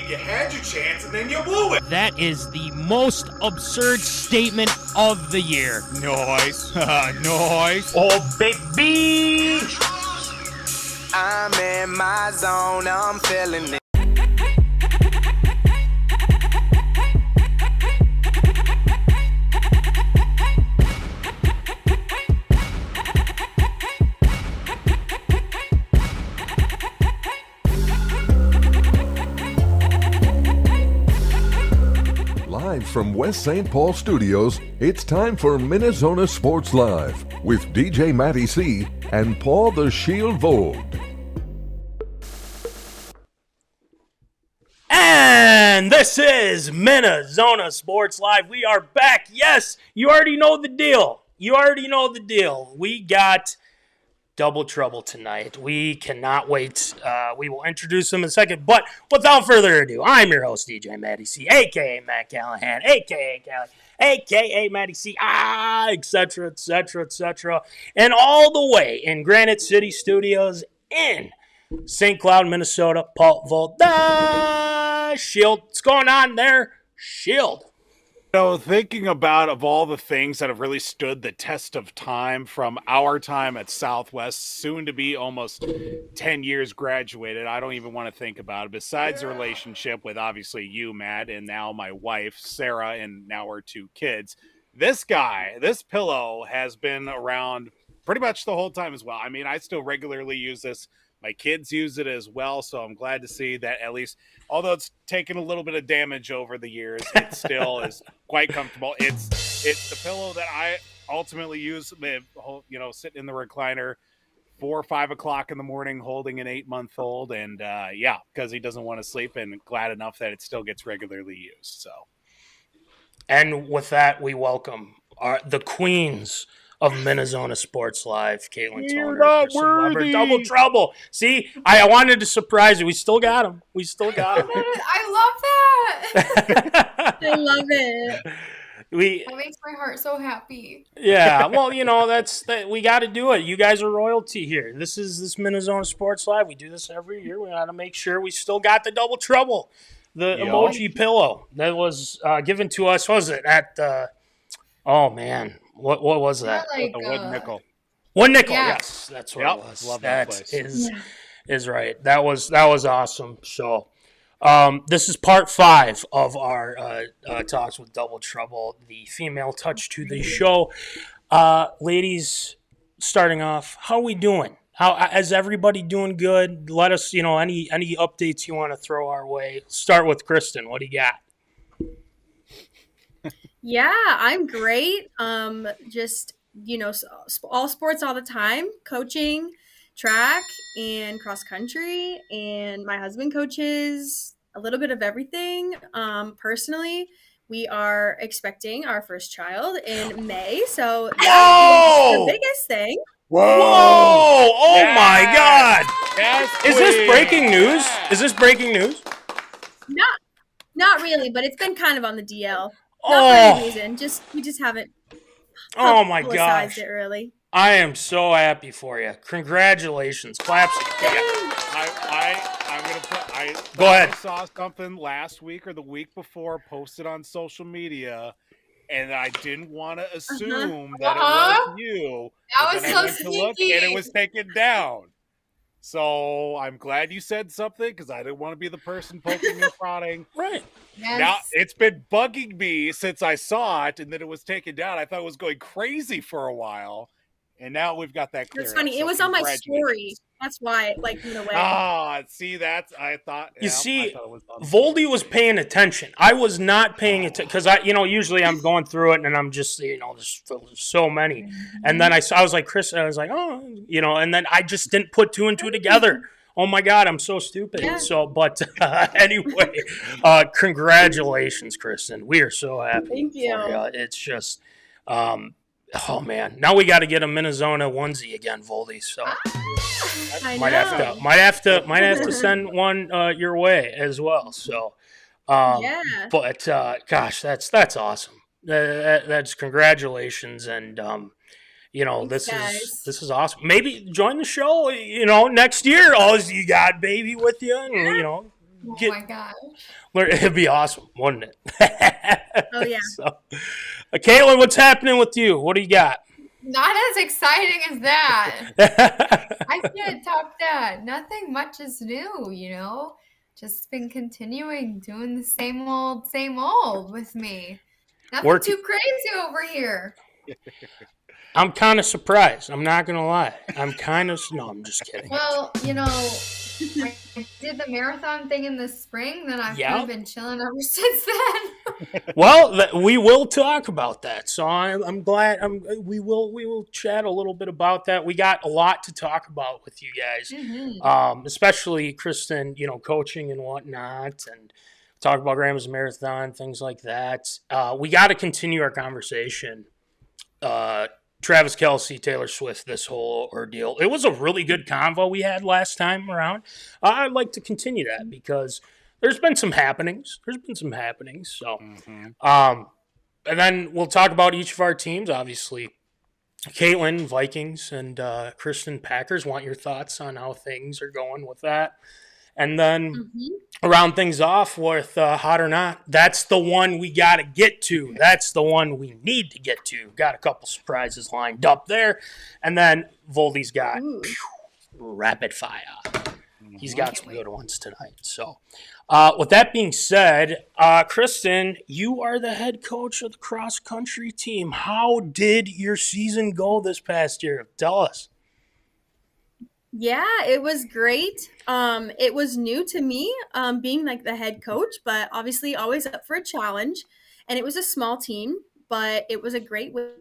You had your chance and then you blew it. That is the most absurd statement of the year. Nice. Nice. Oh, baby! I'm in my zone, I'm feeling it. Live from West St. Paul Studios, it's time for MinneZona Sports Live with DJ Matty C and Paul the Shield Vold. And this is MinneZona Sports Live. We are back. Yes, you already know the deal. We got double trouble tonight. We cannot wait. We will introduce them in a second. But without further ado, I'm your host, DJ Matty C, a.k.a. Matt Callahan, a.k.a. Callie, a.k.a. Matty C, etc., etc., etc. And all the way in Granite City Studios in St. Cloud, Minnesota, Paul Vold, Shield. What's going on there, Shield? So thinking about of all the things that have really stood the test of time from our time at Southwest, soon to be almost 10 years graduated, I don't even want to think about it. Besides the relationship with obviously you, Matt, and now my wife, Sarah, and now our two kids, this pillow has been around pretty much the whole time as well. I mean, I still regularly use this. My kids use it as well, so I'm glad to see that at least, although it's taken a little bit of damage over the years, it still is quite comfortable. It's the pillow that I ultimately use, sitting in the recliner 4 or 5 o'clock in the morning holding an 8-month-old, and because he doesn't want to sleep, and glad enough that it still gets regularly used. So, and with that, we welcome the queens of MinneZona Sports Live, Caitlin You're Toner, not Kristen worthy. Weber, Double Trouble. See, I wanted to surprise you. We still got him. I love that. I love it. That makes my heart so happy. Yeah, well, we got to do it. You guys are royalty here. This MinneZona Sports Live. We do this every year. We got to make sure we still got the Double Trouble, the emoji pillow that was given to us. What was it at? Oh man. What was that? The Wood Nickel. Wood Nickel, yes. That's what it was. Love that place. Is right. That was awesome. So this is part 5 of our talks with Double Trouble, the female touch to the show. Ladies, starting off, how are we doing? How is everybody doing good? Let us, any updates you want to throw our way. Start with Kristen. What do you got? Yeah, I'm great. Just, all sports all the time, coaching, track and cross country, and my husband coaches a little bit of everything. Personally, we are expecting our first child in May, so that is the biggest thing. Whoa! Oh my God! Yes, is this breaking news? Is this breaking news? Not really, but it's been kind of on the DL. Not for any reason. We just haven't. Oh my gosh! It really. I am so happy for you. Congratulations! Claps. I'm gonna put. Go ahead. I saw something last week or the week before posted on social media, and I didn't want to assume that it was you. That was so sneaky. And it was taken down. So I'm glad you said something because I didn't want to be the person poking and prodding. Right. Yes. Now it's been bugging me since I saw it and then it was taken down. I thought it was going crazy for a while, and now we've got that clear. It's funny. It was on my story. That's why it went away. See, that's I thought. You see, Voldy was paying attention. I was not paying attention because usually I'm going through it and I'm just there's so many, and then I was like Chris. I was like, and then I just didn't put two and two together. Oh my God, I'm so stupid. Yeah. So, but anyway, congratulations, Kristen. We are so happy. Thank you. For you. It's just. Oh man! Now we got to get a MinneZona onesie again, Voldy. So might have to send one your way as well. So, But gosh, that's awesome. That's congratulations, and Thanks, this is awesome. Maybe join the show. Next year. You got baby with you, and oh my gosh. It'd be awesome, wouldn't it? Oh, yeah. So, Caitlin, what's happening with you? What do you got? Not as exciting as that. I can't top that. Nothing much is new, Just been continuing doing the same old with me. Nothing too crazy over here. I'm kind of surprised. I'm not going to lie. No, I'm just kidding. Well, I did the marathon thing in the spring, then I've kind of been chilling ever since then. Well, we will talk about that. So I'm glad. We will chat a little bit about that. We got a lot to talk about with you guys, especially Kristen, coaching and whatnot, and talk about Grandma's Marathon, things like that. We got to continue our conversation. Travis Kelce, Taylor Swift, this whole ordeal. It was a really good convo we had last time around. I'd like to continue that because there's been some happenings. So, and then we'll talk about each of our teams. Obviously, Caitlin, Vikings, and Kristen, Packers. Want your thoughts on how things are going with that? And then round things off with Hot or Not. That's the one we got to get to. That's the one we need to get to. Got a couple surprises lined up there. And then Voldy's got rapid fire. He's got some good ones tonight. So with that being said, Kristen, you are the head coach of the cross-country team. How did your season go this past year? Tell us. Yeah, it was great. It was new to me, being like the head coach, but obviously always up for a challenge. And it was a small team, but it was a great way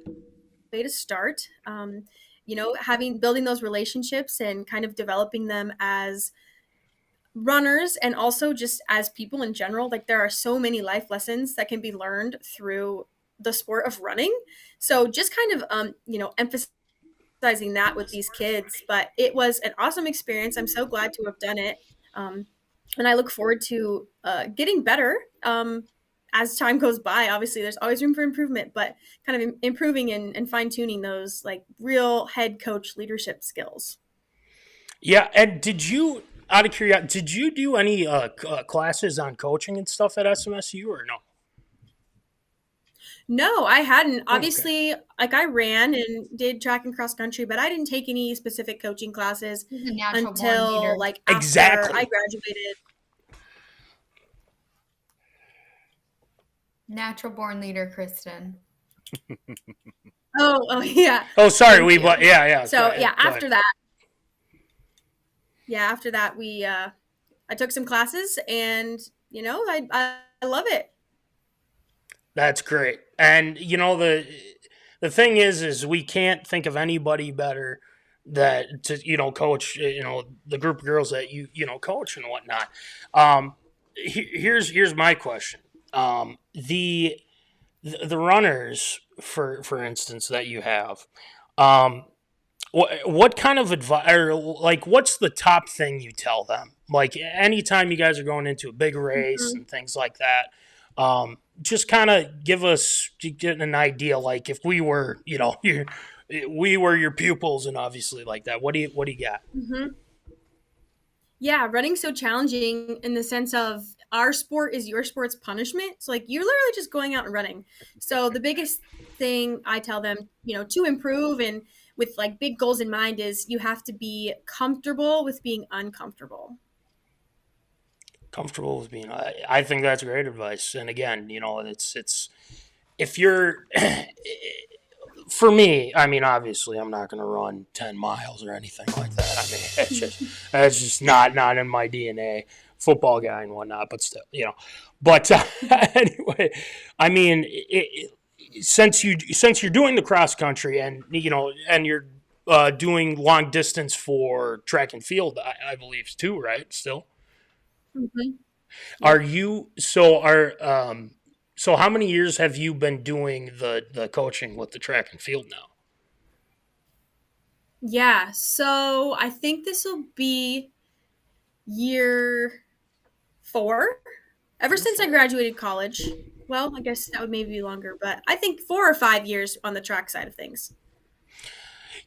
to start. Building those relationships and kind of developing them as runners and also just as people in general. Like there are so many life lessons that can be learned through the sport of running. So just kind of, emphasizing that with these kids, but it was an awesome experience. I'm so glad to have done it. And I look forward to getting better as time goes by. Obviously there's always room for improvement, but kind of improving and fine tuning those like real head coach leadership skills. Yeah. And out of curiosity, did you do any classes on coaching and stuff at SMSU or no? No, I hadn't. Obviously, I ran and did track and cross country, but I didn't take any specific coaching classes until after I graduated. Natural born leader, Kristen. Oh yeah. Oh, sorry. Yeah. So after that, we I took some classes, and I love it. That's great. And the thing is we can't think of anybody better to coach the group of girls that coach and whatnot. Here's my question. The runners, for instance, that you have, what kind of advice, or like, what's the top thing you tell them? Like, anytime you guys are going into a big race and things like that, just kind of get an idea. Like, if we were, we were your pupils, and obviously like that. What do you got? Mm-hmm. Yeah, running's so challenging in the sense of our sport is your sport's punishment. So like, you're literally just going out and running. So the biggest thing I tell them, to improve and with like big goals in mind, is you have to be comfortable with being uncomfortable. Comfortable with being, I think that's great advice. And again, it's if you're for me, I mean, obviously I'm not going to run 10 miles or anything like that. I mean, it's just not in my DNA, football guy and whatnot, but still, but anyway, I mean, since you're doing the cross country and you're doing long distance for track and field, I believe too, right? Still, are you so how many years have you been doing the coaching with the track and field now? Yeah, so I think this will be year 4. Ever since I graduated college. Well, I guess that would maybe be longer, but I think 4 or 5 years on the track side of things.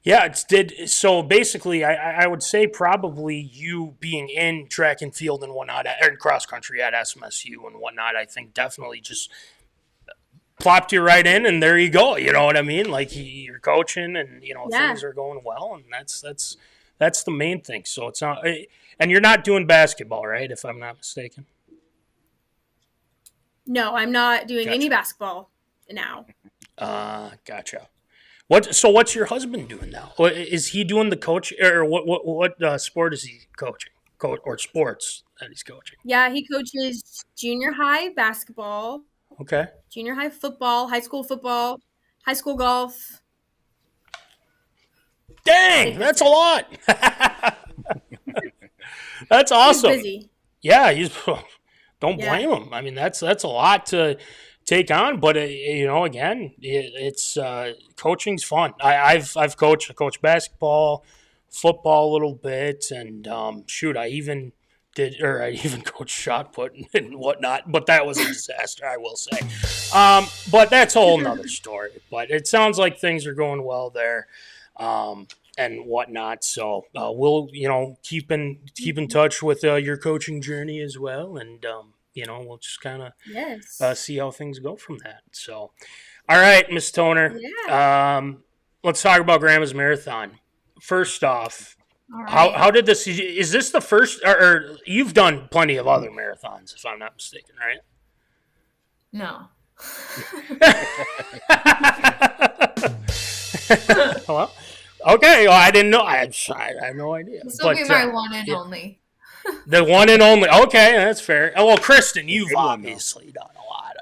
Yeah, so basically I would say probably you being in track and field and whatnot, or cross country at SMSU and whatnot, I think definitely just plopped you right in, and there you go. You know what I mean? Like, you're coaching, and things are going well, and that's the main thing. So it's not, and you're not doing basketball, right? If I'm not mistaken. No, I'm not doing any basketball now. Gotcha. What's your husband doing now? Is he doing the coach, or what sport is he coaching? Or sports that he's coaching? Yeah, he coaches junior high basketball. Okay. Junior high football, high school golf. Dang, that's a lot. That's awesome. He's busy. Yeah, don't blame him. I mean, that's a lot to take on, but again, it's coaching's fun. I've coached basketball, football a little bit, and I even coached shot put and whatnot, but that was a disaster, I will say. But that's a whole nother story. But it sounds like things are going well there, and whatnot. So we'll keep in touch with your coaching journey as well, and we'll just kind of see how things go from that. So, all right, Miss Toner. Yeah. Let's talk about Grandma's Marathon. First off, right. how did this? Is this the first? Or you've done plenty of other marathons, if I'm not mistaken, right? No. Well, okay. Well, I didn't know. I have no idea. This will be my one and only. The one and only. Okay, that's fair. Oh, well, Kristen, you've obviously done a lot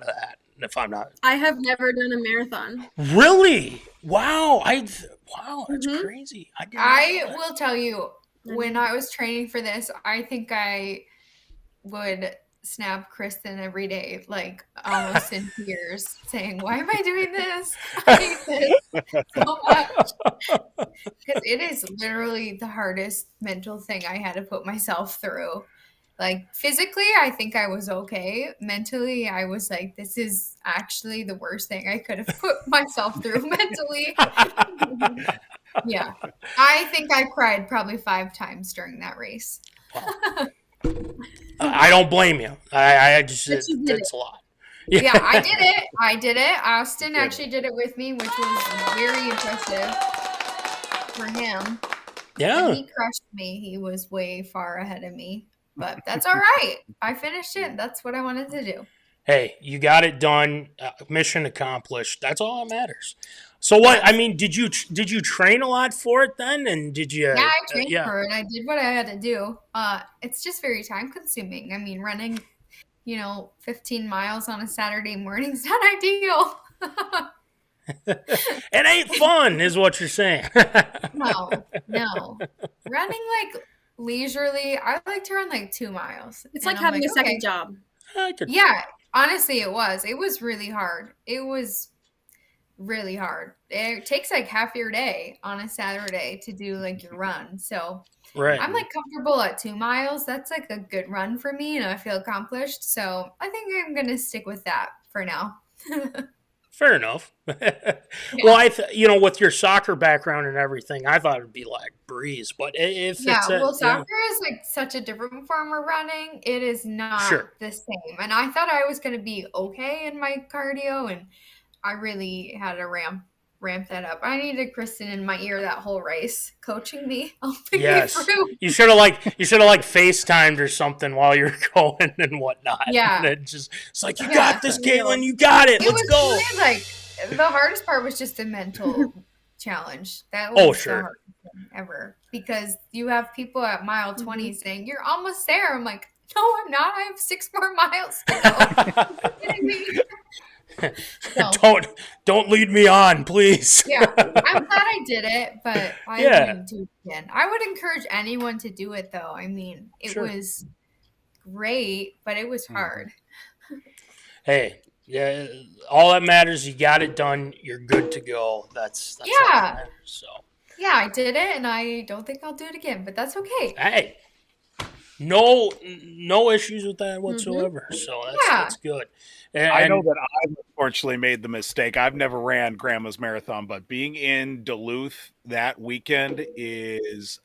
of that. If I'm not, I have never done a marathon. Really? Wow! That's crazy. I will tell you, when I was training for this, I think I would snap Kristen every day, like almost in tears, saying, "Why am I doing this? I hate this so much." Because it is literally the hardest mental thing I had to put myself through. Like, physically, I think I was okay. Mentally, I was like, this is actually the worst thing I could have put myself through mentally. Yeah. I think I cried probably 5 times during that race. I don't blame you. I just, it's a lot. Yeah, I did it. Austin actually did it with me, which was very impressive for him. Yeah. And he crushed me. He was way far ahead of me. But that's all right. I finished it. That's what I wanted to do. Hey, you got it done. Mission accomplished. That's all that matters. So what? I mean, did you train a lot for it then? And did you? Yeah, I trained for it. I did what I had to do. It's just very time consuming. I mean, running, 15 miles on a Saturday morning is not ideal. It ain't fun, is what you're saying. No. Running like leisurely, I like to run like 2 miles. It's And like I'm having a second okay. job. Yeah, honestly, it was. It was really hard. It was really hard. It takes like half your day on a Saturday to do like your run. So Right. I'm like comfortable at 2 miles. That's like a good run for me and I feel accomplished. So I think I'm going to stick with that for now. Fair enough. Well, with your soccer background and everything, I thought it'd be like breeze. But if soccer is like such a different form of running. It is not the same. And I thought I was going to be okay in my cardio, and I really had to ramp that up. I needed Kristen in my ear that whole race, coaching me, helping me through. You should have FaceTimed or something while you're going and whatnot. Yeah, and it's like, you got this, Caitlin. You got it. Let's go. Really, like the hardest part was just the mental challenge. That was the hardest thing ever, because you have people at mile 20 saying you're almost there. I'm like, no, I'm not. I have 6 more miles to go. Are you kidding me? So. Don't lead me on, please. Yeah, I'm glad I did it, but I wouldn't do it again. I would encourage anyone to do it, though. I mean, it was great, but it was hard. Hey, yeah, all that matters, you got it done. You're good to go. That's all that matters. So yeah, I did it, and I don't think I'll do it again, but that's okay. Hey, no issues with that whatsoever. So that's good. And I know that I've unfortunately made the mistake. I've never ran Grandma's Marathon, but being in Duluth that weekend is,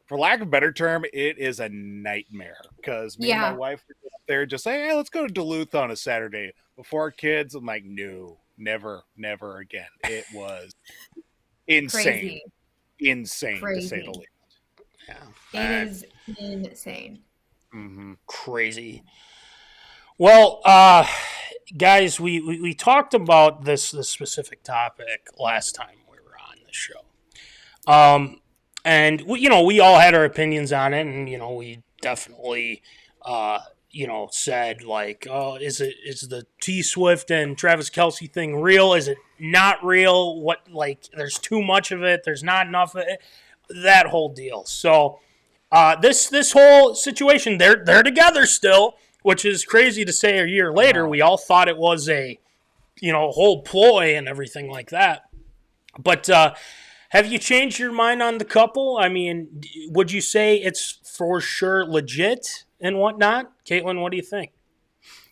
for lack of a better term, it is a nightmare. Because me and my wife were up there just saying, hey, let's go to Duluth on a Saturday. Before our kids, I'm like, no, never again. It was insane. Insane, to say the least. Yeah. It is insane. Mm-hmm. Crazy. Well, guys, we talked about this specific topic last time we were on the show. And we all had our opinions on it, and we definitely said like, oh, is the T Swift and Travis Kelce thing real? Is it not real? What, like, there's too much of it, there's not enough of it, that whole deal. So this whole situation, they're together still, which is crazy to say a year later. We all thought it was a whole ploy and everything like that. But have you changed your mind on the couple? I mean, would you say it's for sure legit and whatnot? Caitlin, what do you think?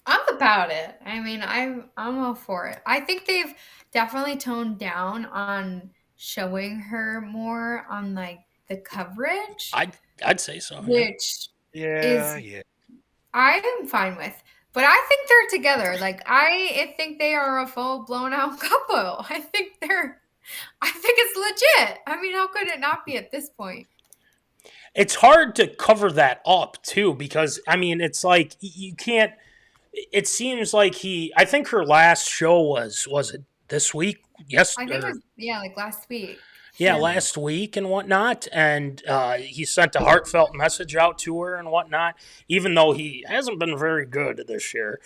I'm about it. I mean, I'm all for it. I think they've definitely toned down on showing her more on like the coverage. I'd say so. Which yeah. I am fine with. But I think they're together. Like, I think they are a full blown out couple. I think it's legit. I mean, how could it not be at this point? It's hard to cover that up too, because I mean, it's like you can't. It seems like I think her last show was it this week? Yes, I think it was like last week. Yeah, last week and whatnot, and he sent a heartfelt message out to her and whatnot, even though he hasn't been very good this year.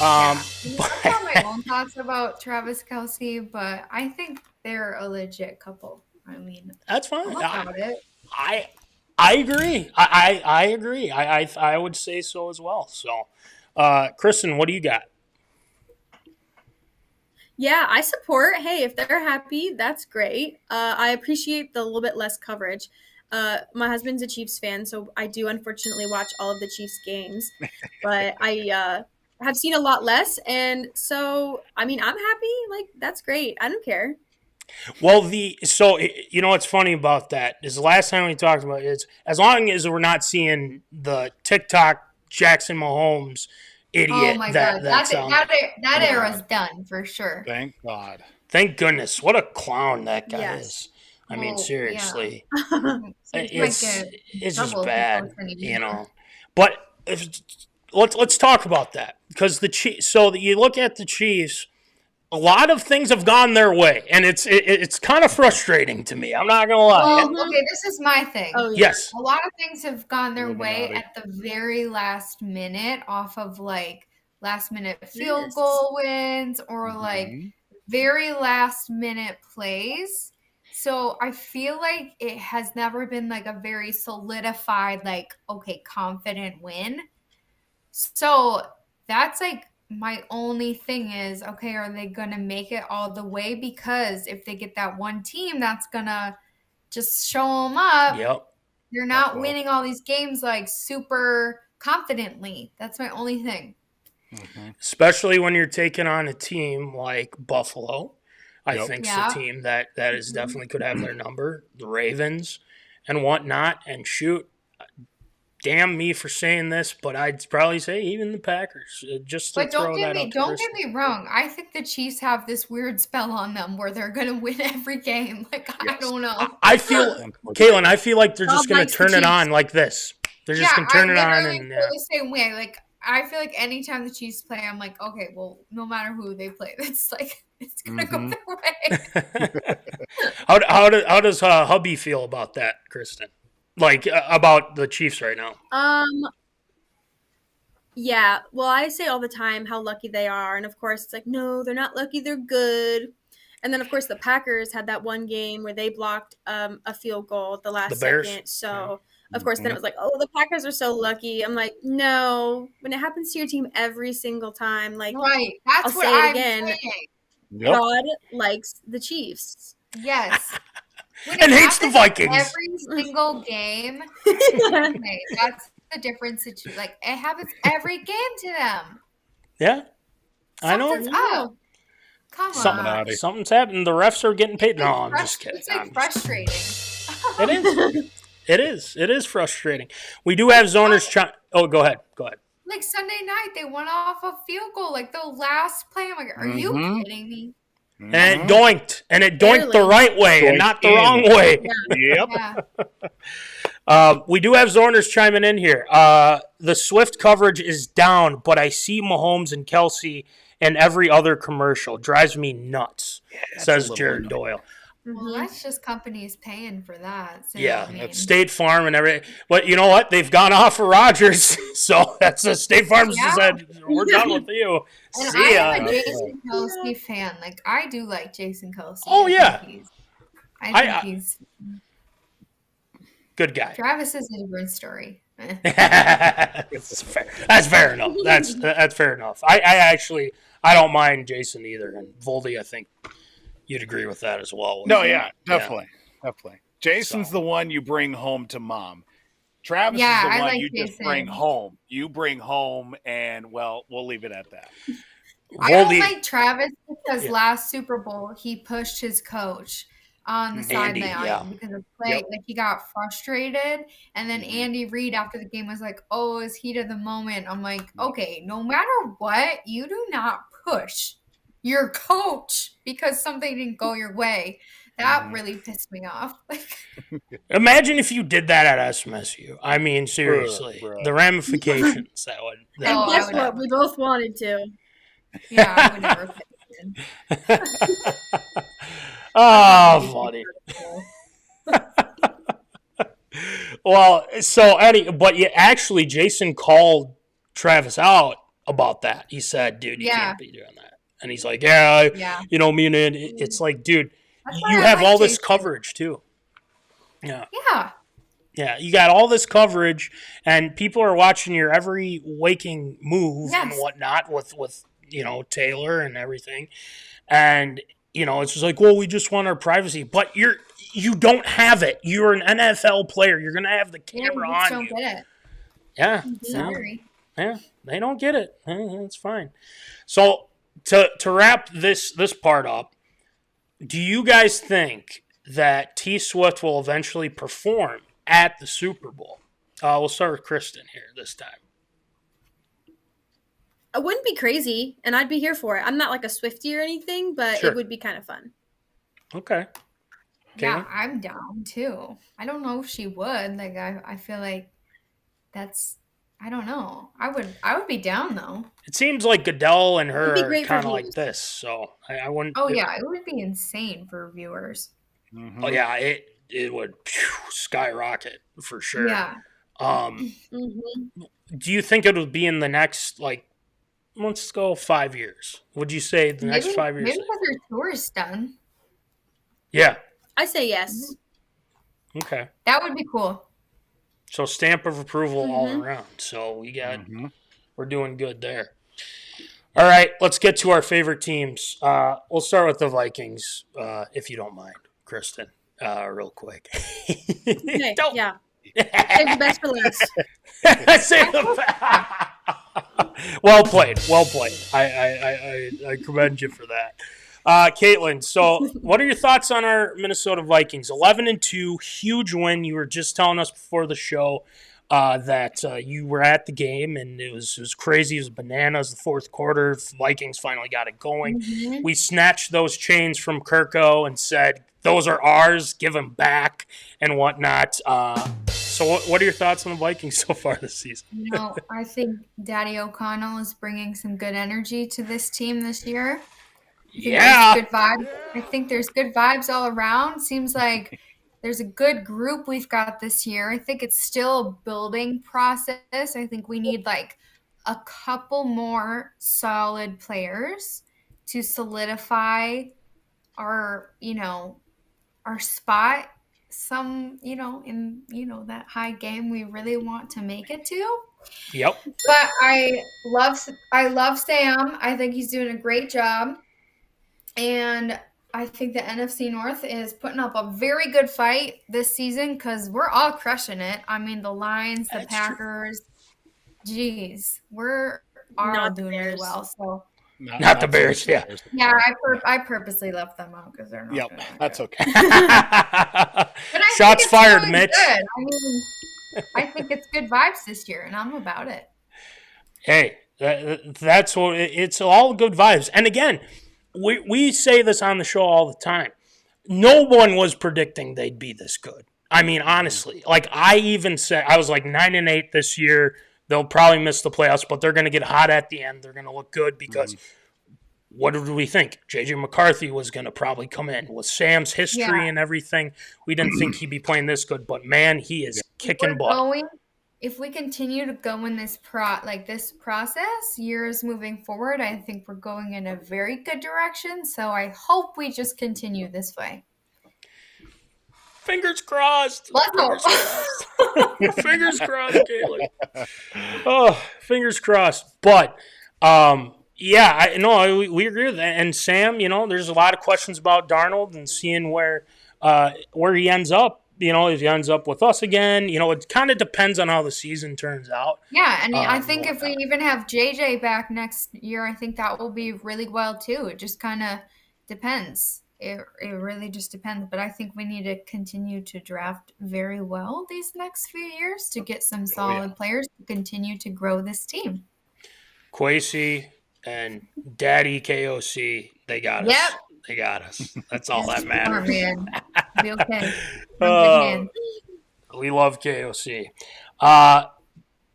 I have my own thoughts about Travis Kelce, but I think they're a legit couple. I mean, that's fine. I'm about it. I agree. I agree. I would say so as well. So, Kristen, what do you got? Yeah, I support. Hey, if they're happy, that's great. I appreciate the little bit less coverage. My husband's a Chiefs fan, so I do unfortunately watch all of the Chiefs games. But I have seen a lot less, and so, I mean, I'm happy. Like, that's great. I don't care. Well, what's funny about that is the last time we talked about it is, as long as we're not seeing the TikTok Jackson Mahomes idiot. Oh my God, that era's done for sure. Thank God. Thank goodness. What a clown that guy is. I mean, seriously, it's just bad, But let's talk about that, because the Chiefs. So you look at the Chiefs. A lot of things have gone their way, and it's kind of frustrating to me. I'm not gonna lie. Well, okay, this is my thing. Oh, yeah. Yes, a lot of things have gone their way at the very last minute, off of like last minute field goal wins, or like very last minute plays. So I feel like it has never been like a very solidified, like, okay, confident win. So that's like my only thing is, okay, are they going to make it all the way? Because if they get that one team that's going to just show them up, Yep. you're not winning all these games like super confidently. That's my only thing. Especially when you're taking on a team like Buffalo. I think it's a team that is definitely could have their number. The Ravens and whatnot. And shoot, damn me for saying this, but I'd probably say even the Packers. Just to But don't throw that out get me wrong. I think the Chiefs have this weird spell on them where they're going to win every game. Like, I don't know. I feel, Caitlin, I feel like they're just going to turn it on like this. They're just going to turn it on. And feel the same way. Like, I feel like anytime the Chiefs play, I'm like, okay, well, no matter who they play, it's like it's gonna go their way. How does hubby feel about that, Kristen? Like about the Chiefs right now? Yeah. Well, I say all the time how lucky they are, and of course, it's like, no, they're not lucky. They're good. And then, of course, the Packers had that one game where they blocked a field goal at the last second. So. Of course, then it was like, oh, the Packers are so lucky. I'm like, no. When it happens to your team every single time, like, right. That's I'll what say it I'm again. Yep. God likes the Chiefs. Yes. And hates the Vikings. Every single game. Okay, that's the difference. Like, it happens every game to them. Yeah. I know. Something's up. Come on. Something's happening. The refs are getting paid. No, I'm just kidding. It's like frustrating. It is. It is. It is frustrating. We do have zoners. Oh, go ahead. Go ahead. Like Sunday night, they went off a field goal. Like the last play, I'm like, are you kidding me? And it doinked. And it doinked the right way and not the wrong way. Yep. We do have zoners chiming in here. The Swift coverage is down, but I see Mahomes and Kelsey in every other commercial. Drives me nuts, says Jared Doyle. Well, that's just companies paying for that. So yeah, it's State Farm and everything. But you know what? They've gone off of Rogers, so that's a State Farm's said, we're done with you. And See ya. I'm a Jason Kelsey fan. Like, I do like Jason Kelsey. Oh, yeah. I think he's good guy. Travis is a different story. That's fair enough. That's fair enough. I don't mind Jason either, and Voldy, I think you'd agree with that as well. No, yeah, definitely. Jason's the one you bring home to mom. Travis is the one you just bring home. You bring home, and, well, we'll leave it at that. I don't like Travis because last Super Bowl, he pushed his coach on the sideline because of play. Like, he got frustrated, and then Andy Reid after the game was like, oh, it's heat of the moment. I'm like, okay, no matter what, you do not push your coach because something didn't go your way. That really pissed me off. Imagine if you did that at SMSU. I mean, seriously, the ramifications that would. And guess what? We both wanted to. Yeah, I would never pick him. Oh, funny. Well, but actually, Jason called Travis out about that. He said, dude, you can't be doing that. And he's like, you know, me and it's like, dude, you have all this coverage too. Yeah. Yeah. Yeah, you got all this coverage, and people are watching your every waking move and whatnot with Taylor and everything. And, it's just like, well, we just want our privacy. But you don't have it. You're an NFL player. You're going to have the camera on you. Don't get it. Yeah. Sorry. Yeah, they don't get it. It's fine. So to wrap this part up, do you guys think that T Swift will eventually perform at the Super Bowl? We'll start with Kristen here this time. It wouldn't be crazy, and I'd be here for it. I'm not like a Swiftie or anything, but it would be kind of fun. Okay. Yeah, I'm down too. I don't know if she would. Like, I feel like that's. I don't know. I would be down though. It seems like Goodell and her are kind of like this, so I wouldn't. Oh yeah, it would be insane for viewers. Mm-hmm. Oh yeah, it would skyrocket for sure. Yeah. Do you think it would be in the next let's go 5 years. Would you say the next 5 years? Maybe because their tour is done. Yeah. I say yes. Okay. That would be cool. So stamp of approval all around. So we're doing good there. All right, let's get to our favorite teams. We'll start with the Vikings, if you don't mind, Kristen, real quick. Okay, yeah. Save the best for last. Save the best. Well played. I commend you for that. Caitlin, so what are your thoughts on our Minnesota Vikings? 11-2, huge win. You were just telling us before the show that you were at the game, and it was crazy. It was bananas. The fourth quarter, Vikings finally got it going. We snatched those chains from Kirko and said, those are ours, give them back and whatnot. So what are your thoughts on the Vikings so far this season? I think Daddy O'Connell is bringing some good energy to this team this year. Good vibes. I think there's good vibes all around. Seems like there's a good group we've got this year. I think it's still a building process. I think we need like a couple more solid players to solidify our spot in that high game we really want to make it to. Yep. But I love Sam. I think he's doing a great job. And I think the NFC North is putting up a very good fight this season because we're all crushing it. I mean, the Lions, the Packers, geez, we're all doing really well. So not the Bears, yeah. Yeah, I purposely left them out because they're not. Yep, that's okay. Shots fired, really Mitch. Good. I mean, I think it's good vibes this year, and I'm about it. Hey, that's what it's all good vibes. And again, we say this on the show all the time. No one was predicting they'd be this good. I mean, honestly, like I even said, I was like 9-8 this year. They'll probably miss the playoffs, but they're going to get hot at the end. They're going to look good because what did we think? J.J. McCarthy was going to probably come in with Sam's history and everything. We didn't think he'd be playing this good, but man, he is kicking butt. If we continue to go in this process, years moving forward, I think we're going in a very good direction. So I hope we just continue this way. Fingers crossed. Let's go. Fingers crossed, Caitlin. Oh, fingers crossed. But, we agree with that. And Sam, there's a lot of questions about Darnold and seeing where he ends up. If he ends up with us again, it kind of depends on how the season turns out. Yeah, and I think if we even have JJ back next year, I think that will be really well too. It just kind of depends. It really just depends. But I think we need to continue to draft very well these next few years to get some solid players to continue to grow this team. Kwesi and Daddy KOC, they got us. Yep. They got us. That's all that matters. Man. Be okay. We love KOC.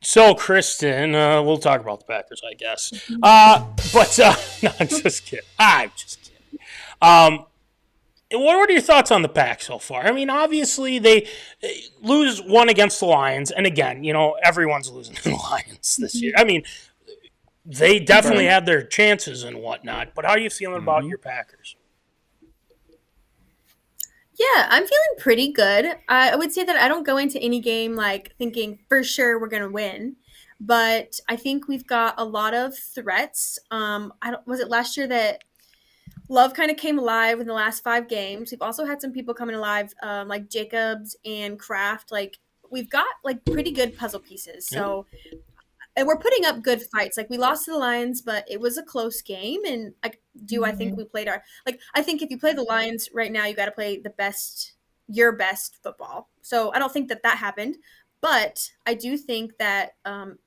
So, Kristen, we'll talk about the Packers, I guess. No, I'm just kidding. What are your thoughts on the Pack so far? I mean, obviously, they lose one against the Lions. And again, everyone's losing to the Lions this year. I mean, they definitely had their chances and whatnot. But how are you feeling about your Packers? Yeah, I'm feeling pretty good. I would say that I don't go into any game thinking for sure we're going to win. But I think we've got a lot of threats. Was it last year that Love kind of came alive in the last 5 games? We've also had some people coming alive like Jacobs and Kraft. We've got pretty good puzzle pieces. So and we're putting up good fights. We lost to the Lions, but it was a close game. And I think we played I think if you play the Lions right now, you got to play your best football. So I don't think that happened, but I do think that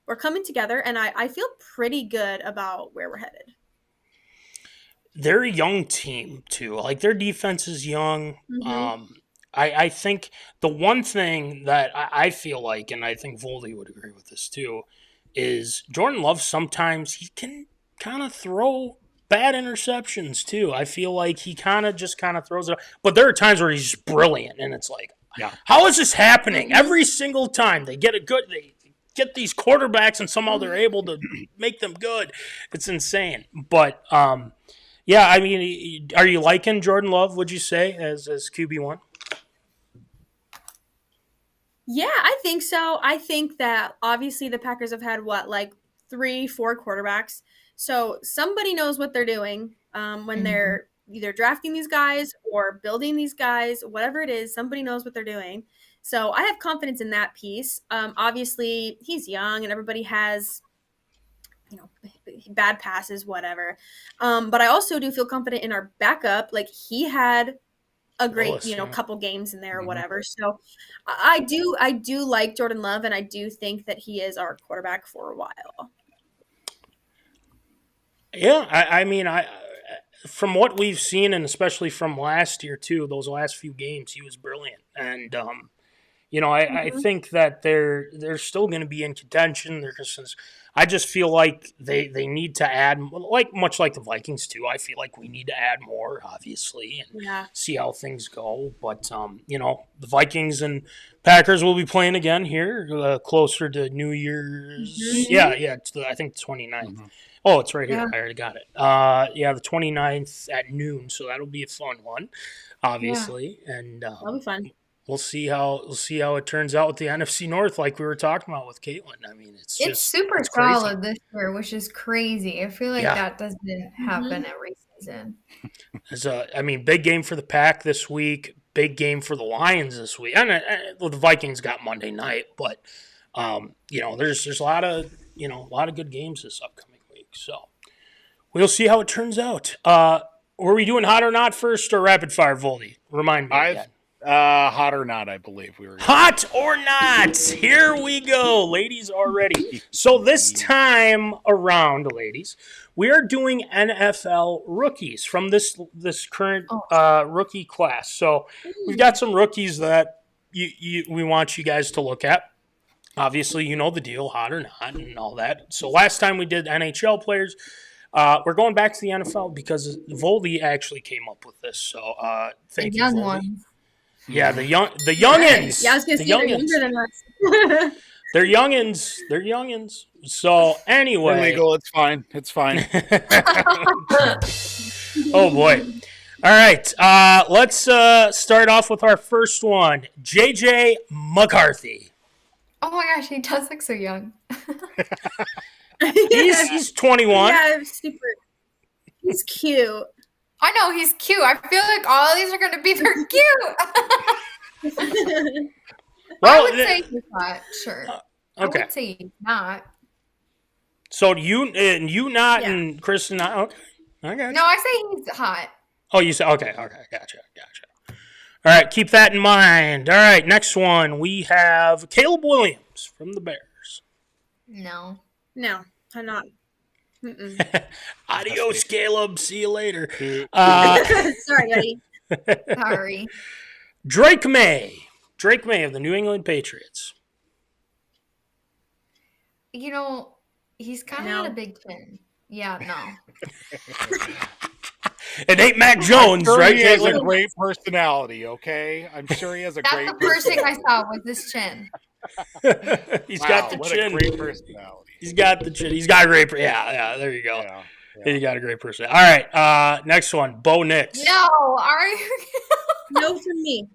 we're coming together, and I feel pretty good about where we're headed. They're a young team too. Their defense is young. I think the one thing that I feel like, and I think Voldy would agree with this too, is Jordan Love sometimes he can kind of throw bad interceptions too. I feel like he kind of throws it up. But there are times where he's just brilliant, and it's how is this happening? Every single time they get a good get these quarterbacks and somehow they're able to make them good. It's insane. But yeah, I mean, are you liking Jordan Love, would you say, as QB1? Yeah, I think so. I think that obviously the Packers have had 3-4 quarterbacks. So somebody knows what they're doing when they're either drafting these guys or building these guys, whatever it is, somebody knows what they're doing. So I have confidence in that piece. Obviously, he's young and everybody has, bad passes, whatever. But I also do feel confident in our backup. Like, he had a great, couple games in there or whatever. So I do like Jordan Love, and I do think that he is our quarterback for a while. Yeah, I mean, from what we've seen, and especially from last year too, those last few games, he was brilliant. And I think that they're still going to be in contention. I just feel like they need to add, much like the Vikings too. I feel like we need to add more, obviously, and see how things go. But the Vikings and Packers will be playing again here closer to New Year's. Yeah, it's I think the 29th. Oh, it's right here. Yeah. I already got it. The 29th at noon, so that'll be a fun one, obviously. Yeah. And that'll be fun. We'll see how it turns out with the NFC North, like we were talking about with Caitlin. I mean, it's super solid this year, which is crazy. I feel like that doesn't happen every season. Big game for the Pack this week. Big game for the Lions this week. And the Vikings got Monday night, but there's a lot of good games this upcoming week. So we'll see how it turns out. Were we doing hot or not first or rapid fire, Voldy? Remind me again. Hot or not, I believe we were. Hot or not? Here we go. Ladies are ready. So this time around, ladies, we are doing NFL rookies from this current rookie class. So we've got some rookies that we want you guys to look at. Obviously, you know the deal, hot or not, and all that. So last time we did NHL players. We're going back to the NFL because Voldy actually came up with this. So thank you, Voldy. Ones. Yeah, the youngins. Yeah, I was going to say they're younger than us. They're youngins. They're youngins. So anyway, illegal. It's fine. It's fine. Oh boy! All right, let's start off with our first one. JJ McCarthy. Oh my gosh, he does look so young. He's 21. Yeah, super. He's cute. I know, he's cute. I feel like all of these are going to be very cute. I would say he's not, sure. Okay. I would say he's not. So you not and Kristen not? Okay. No, I say he's hot. Oh, you say, okay, gotcha. All right, keep that in mind. All right, next one. We have Caleb Williams from the Bears. No, I'm not. Adios, Caleb. See you later. Sorry, buddy. Sorry. Drake May of the New England Patriots. He's kind of got a big chin. Yeah, no. It ain't Mac Jones, right? He has a great personality, okay? I'm sure he has a great personality. That's the first thing I saw was this chin. He's got the chin. What a great personality. He's got the chin. He's got a great there you go. Yeah. He got a great personality. All right, next one. Bo Nix. No, are you? No for me.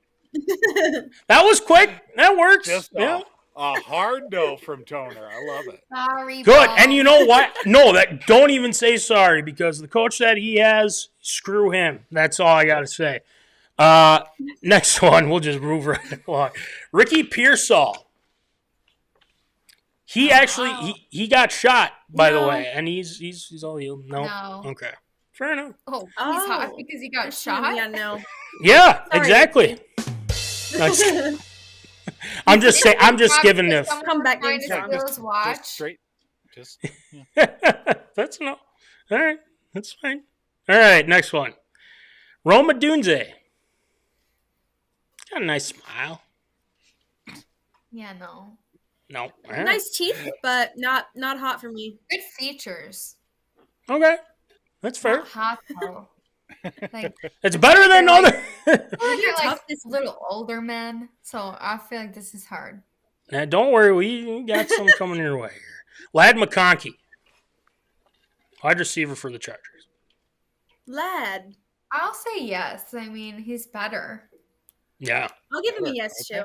That was quick. That works. Just a hard no from Toner. I love it. Sorry, good. Bo. And you know what? No, don't even say sorry because the coach that he has, screw him. That's all I got to say. Next one. We'll just move right along. Ricky Pearsall. He actually he got shot, by the way, and he's all healed. No. Okay. Fair enough. Oh, he's hot because he got shot? Yeah, no. Yeah, exactly. I'm just saying. I'm just giving this. Come back and watch. Just straight. Just. Yeah. That's no. All right. That's fine. All right. Next one. Roma Dunze. Got a nice smile. Yeah. No. No. Right. Nice teeth, but not hot for me. Good features. Okay. That's fair. Not hot though. It's better than other. They're like little older men, so I feel like this is hard. Now, don't worry, we got some coming your way here. Lad McConkey, wide receiver for the Chargers. Lad. I'll say yes. I mean, he's better. Yeah. I'll give him a yes too.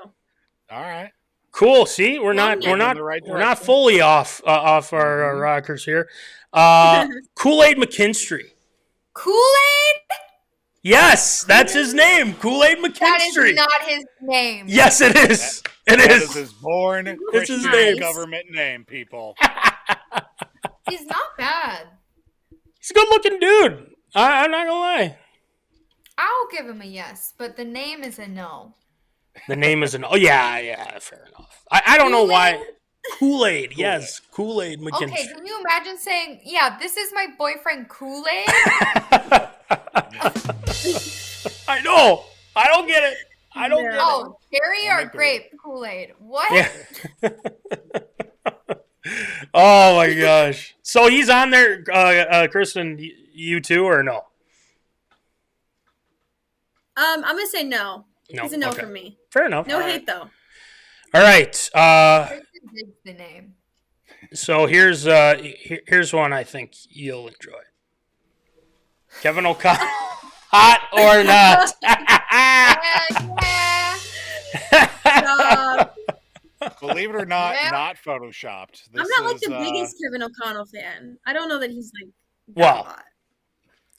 All right. Cool. See, we're Yeah, not I'm we're in the right not we're not direction. fully off our rockers here. Kool-Aid McKinstry. Kool-Aid? Yes, that's his name. Kool-Aid That McKinstry. is not his name. Yes, it is. It That is. is his born It's his Christian name. government name, people. He's not bad. He's a good-looking dude. I'm not gonna lie. I'll give him a yes, but the name is a no. The name is oh yeah, fair enough. I don't know why. Kool-Aid, yes, Kool-Aid McKinstry. Okay, can you imagine saying, yeah, this is my boyfriend Kool-Aid? I know. I don't get it. I don't get it. Oh, cherry I'll or make it grape Kool-Aid? What? Yeah. Oh my gosh. So he's on there, Kristen. You too, or no? I'm gonna say no. No. It's a no Okay. from me. Fair enough. No All hate though. right. Kristen digs the name. So here's one I think you'll enjoy. Kevin O'Connell, hot or not? Yeah. Believe it or not, Yeah. not photoshopped. I'm This not like is, the biggest Kevin O'Connell fan. I don't know that he's like that Wow. hot.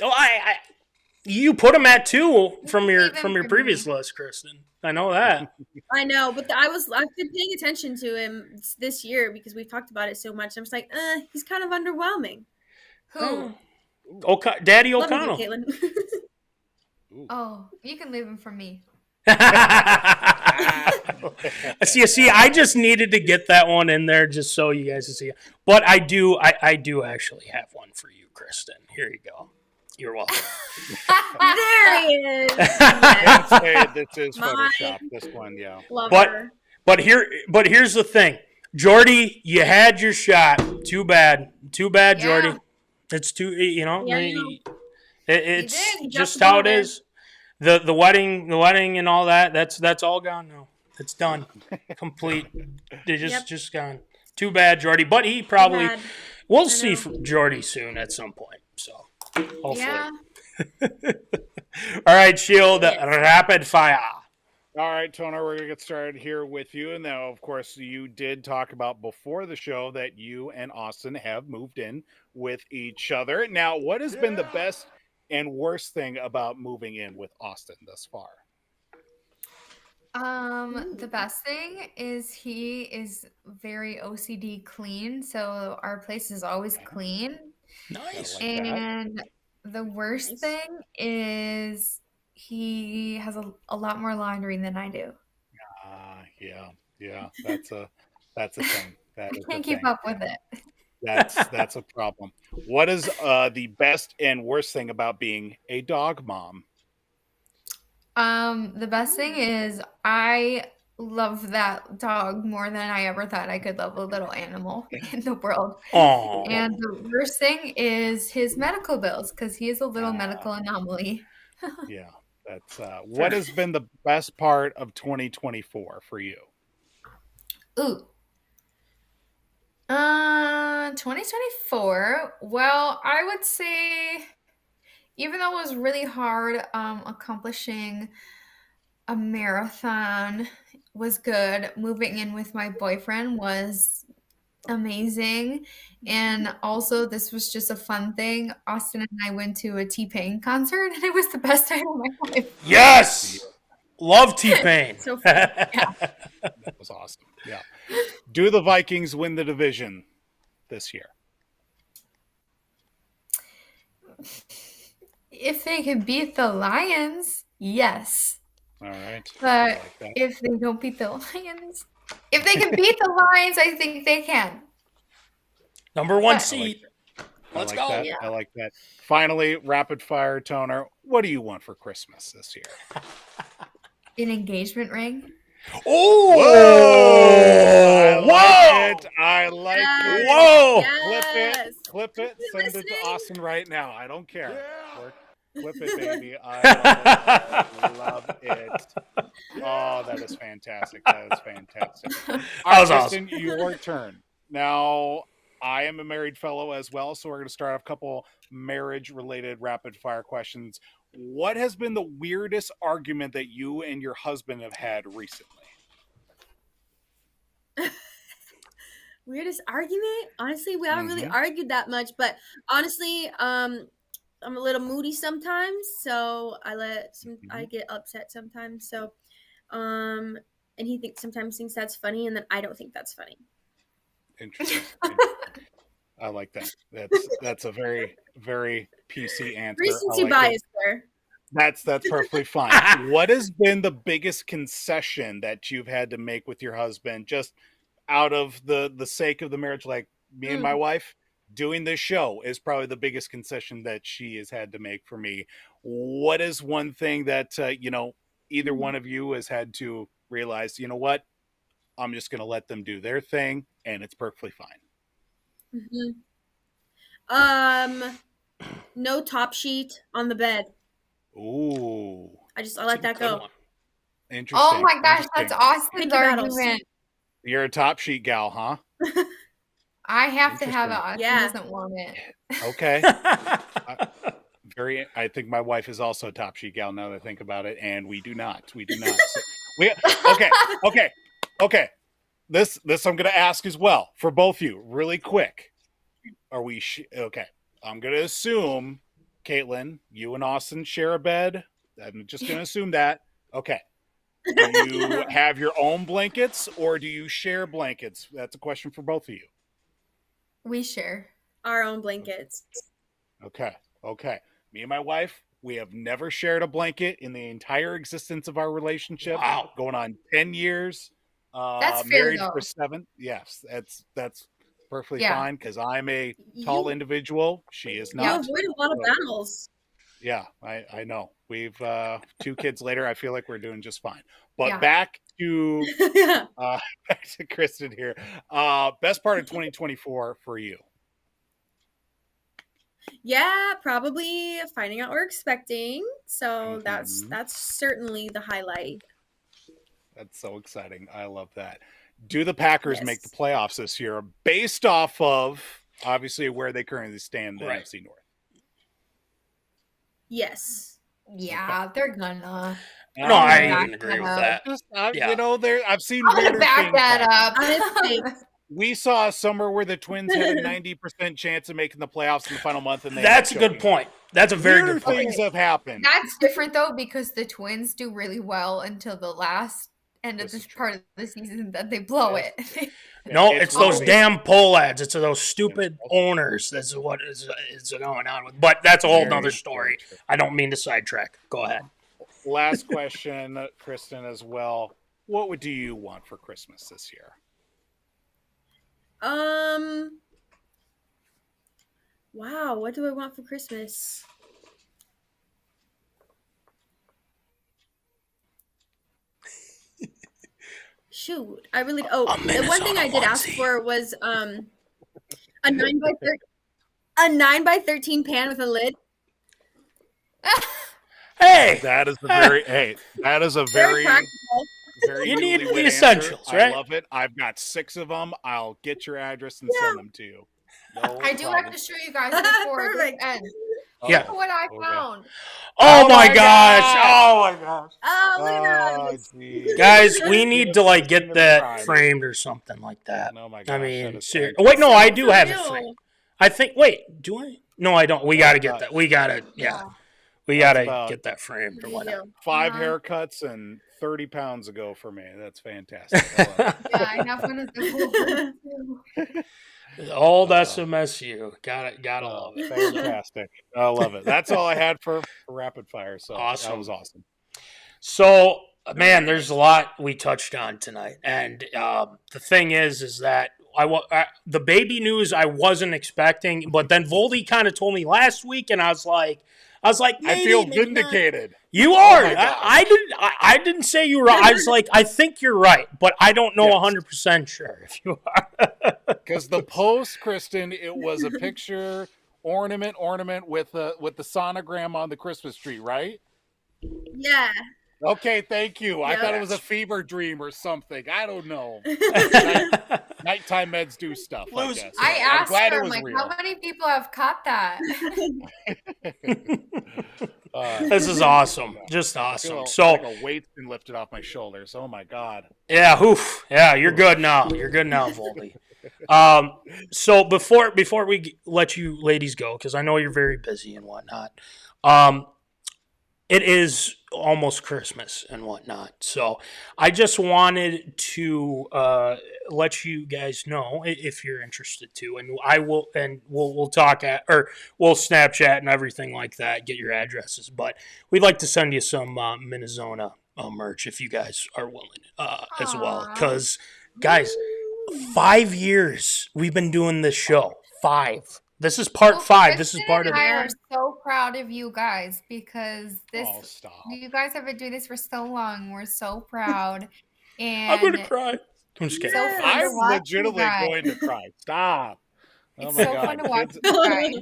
Oh, you put him at 2 from your Even for previous me. list, Kristen. I know that. I know, but I've been paying attention to him this year because we've talked about it so much. I'm just like, he's kind of underwhelming. Who? Daddy Love you, O'Connell. Caitlin. Oh, you can leave him for me. see, I just needed to get that one in there just so you guys can see. But I do actually have one for you, Kristen. Here you go. You're welcome. There he is. Can't say this is My- Photoshop. This one, yeah. Love But- her. But here's the thing, Jordy, you had your shot. Too bad, Yeah. Jordy. It's too, Yeah, I know. it's did. He just dropped the how it ball there. is. The wedding and all that. That's all gone now. It's done, complete. They just gone. Too bad, Jordy. But he probably Bad. we'll I see know. from Jordy soon at some point. So hopefully. Yeah. All right, Shield, rapid fire. All right, Toner, we're going to get started here with you. And now, of course, you did talk about before the show that you and Austin have moved in with each other. Now, what has been the best and worst thing about moving in with Austin thus far? The best thing is he is very OCD clean, so our place is always clean. Nice. Like that. And the worst Nice. thing is he has a lot more laundry than I do. Yeah. That's a thing. That I is a can't keep thing. up with it. That's a problem. What is the best and worst thing about being a dog mom? The best thing is I love that dog more than I ever thought I could love a little animal in the world. Oh, And the worst thing is his medical bills because he is a little medical anomaly. Yeah, that's what has been the best part of 2024 for you? Ooh. 2024. Well, I would say, even though it was really hard, accomplishing a marathon was good. Moving in with my boyfriend was amazing. And also, this was just a fun thing. Austin and I went to a T-Pain concert, and it was the best time of my life. yes. Love T-Pain. So fun. That was awesome. Yeah. Do the Vikings win the division this year? If they can beat the Lions, yes. All right. But I like that. if they don't beat the Lions, if they can beat the Lions, I think they can. Number 1 I seed. Let's I like go. that. Yeah. I like that. Finally, rapid fire, Toner. What do you want for Christmas this year? An engagement ring. Oh! I like it. Whoa! Clip Yes. it. Clip it. You Send it listening? to Austin right now. I don't care. Flip it, baby. I love it. Oh, that is fantastic. That is fantastic. All right, was Kristen, your turn. Now, I am a married fellow as well, so we're going to start off a couple marriage-related rapid-fire questions. What has been the weirdest argument that you and your husband have had recently? Weirdest argument? Honestly, we haven't really argued that much, but honestly, I'm a little moody sometimes, so I get upset sometimes. So, and he sometimes thinks that's funny, and then I don't think that's funny. Interesting. I like that. That's a very, very PC answer. Recency bias there. That's perfectly fine. What has been the biggest concession that you've had to make with your husband, just out of the sake of the marriage? Like, me and my wife doing this show is probably the biggest concession that she has had to make for me. What is one thing that either one of you has had to realize, you know what, I'm just going to let them do their thing and it's perfectly fine? No top sheet on the bed. Ooh. I let that go. Interesting. Oh my gosh, that's awesome argument. You're a top sheet gal, huh? I have to have it. He doesn't want it. Okay. I think my wife is also a top sheet gal now that I think about it, and we do not. So okay. This I'm going to ask as well for both of you, really quick. Are we okay? I'm going to assume, Caitlin, you and Austin share a bed. I'm just going to assume that. Okay. Do you have your own blankets or do you share blankets? That's a question for both of you. We share our own blankets. Okay. Me and my wife, we have never shared a blanket in the entire existence of our relationship. Wow. Going on 10 years. That's fair, married though. for 7. Yes, that's perfectly fine because I'm a tall individual. She is not. You avoid a lot of battles. Yeah, I know. We've 2 kids later. I feel like we're doing just fine. But back to Kristen here. Best part of 2024 for you? Yeah, probably finding out we're expecting. So that's certainly the highlight. That's so exciting. I love that. Do the Packers make the playoffs this year based off of obviously where they currently stand in the NFC North? Yes. Yeah, they're gonna. No, I agree with that. I've seen I'm gonna back that up. We saw somewhere where the Twins had a 90% chance of making the playoffs in the final month, and that's a good point. That's a very good point. Things have happened. That's different though because the Twins do really well until the last end of this part of the season that they blow it. No, it's those damn poll ads. It's those stupid owners. That's what is going on with. But that's a whole nother story. I don't mean to sidetrack. Go ahead. Last question, Kristen, as well. What do you want for Christmas this year? Wow, what do I want for Christmas? Shoot, I really. Oh, the one thing I did ask for was a 9x13 pan with a lid. Hey, that is a very practical. Very you need the answer. essentials, right? I love it. I've got 6 of them. I'll get your address and send them to you. No I do problem. have to show you guys before this ends. Yeah. Look what I found. Oh my gosh. Oh my gosh. Oh, look at that. Guys, we need to get that framed or something like that. Oh my gosh. I mean, seriously. Wait, no, I do have it framed. I think. Wait, do I? No, I don't. We got to get that. We got to. Yeah. We got to get that framed or whatever. 5 haircuts and 30 pounds ago for me. That's fantastic. I have one of the Old SMSU. Gotta love it. Fantastic. I love it. That's all I had for rapid fire. So awesome. That was awesome. So, man, there's a lot we touched on tonight. And the thing is that the baby news I wasn't expecting, but then Voldy kind of told me last week, and I was like, maybe, I feel vindicated. Not. You are. I didn't say you were right. I was like, I think you're right, but I don't know 100% sure if you are. Because the post, Kristen, it was a picture ornament with the sonogram on the Christmas tree, right? Yeah. Okay, thank you. I Yeah. thought it was a fever dream or something. I don't know. Nighttime meds do stuff. I guess. I I'm asked glad her, it was like, real. how many people have caught that? This is awesome. Just I awesome. feel So, like a weight's been lifted off my shoulders. Oh my god. yeah, oof. Yeah, you're good now. You're good now, Volby. So before we let you ladies go, because I know you're very busy and whatnot, it is almost Christmas and whatnot. So I just wanted to let you guys know if you're interested to, and we'll talk we'll Snapchat and everything like that. Get your addresses, but we'd like to send you some MinneZona merch if you guys are willing as well. Because guys, 5 years we've been doing this show. 5. This is part 5. This is part of I it. are so proud of you guys because Stop. you guys have been doing this for so long. We're so proud. And I'm gonna cry. I'm just kidding. so fun to I'm watch you legitimately guys. going to cry. Stop. Oh It's my so god. fun to watch you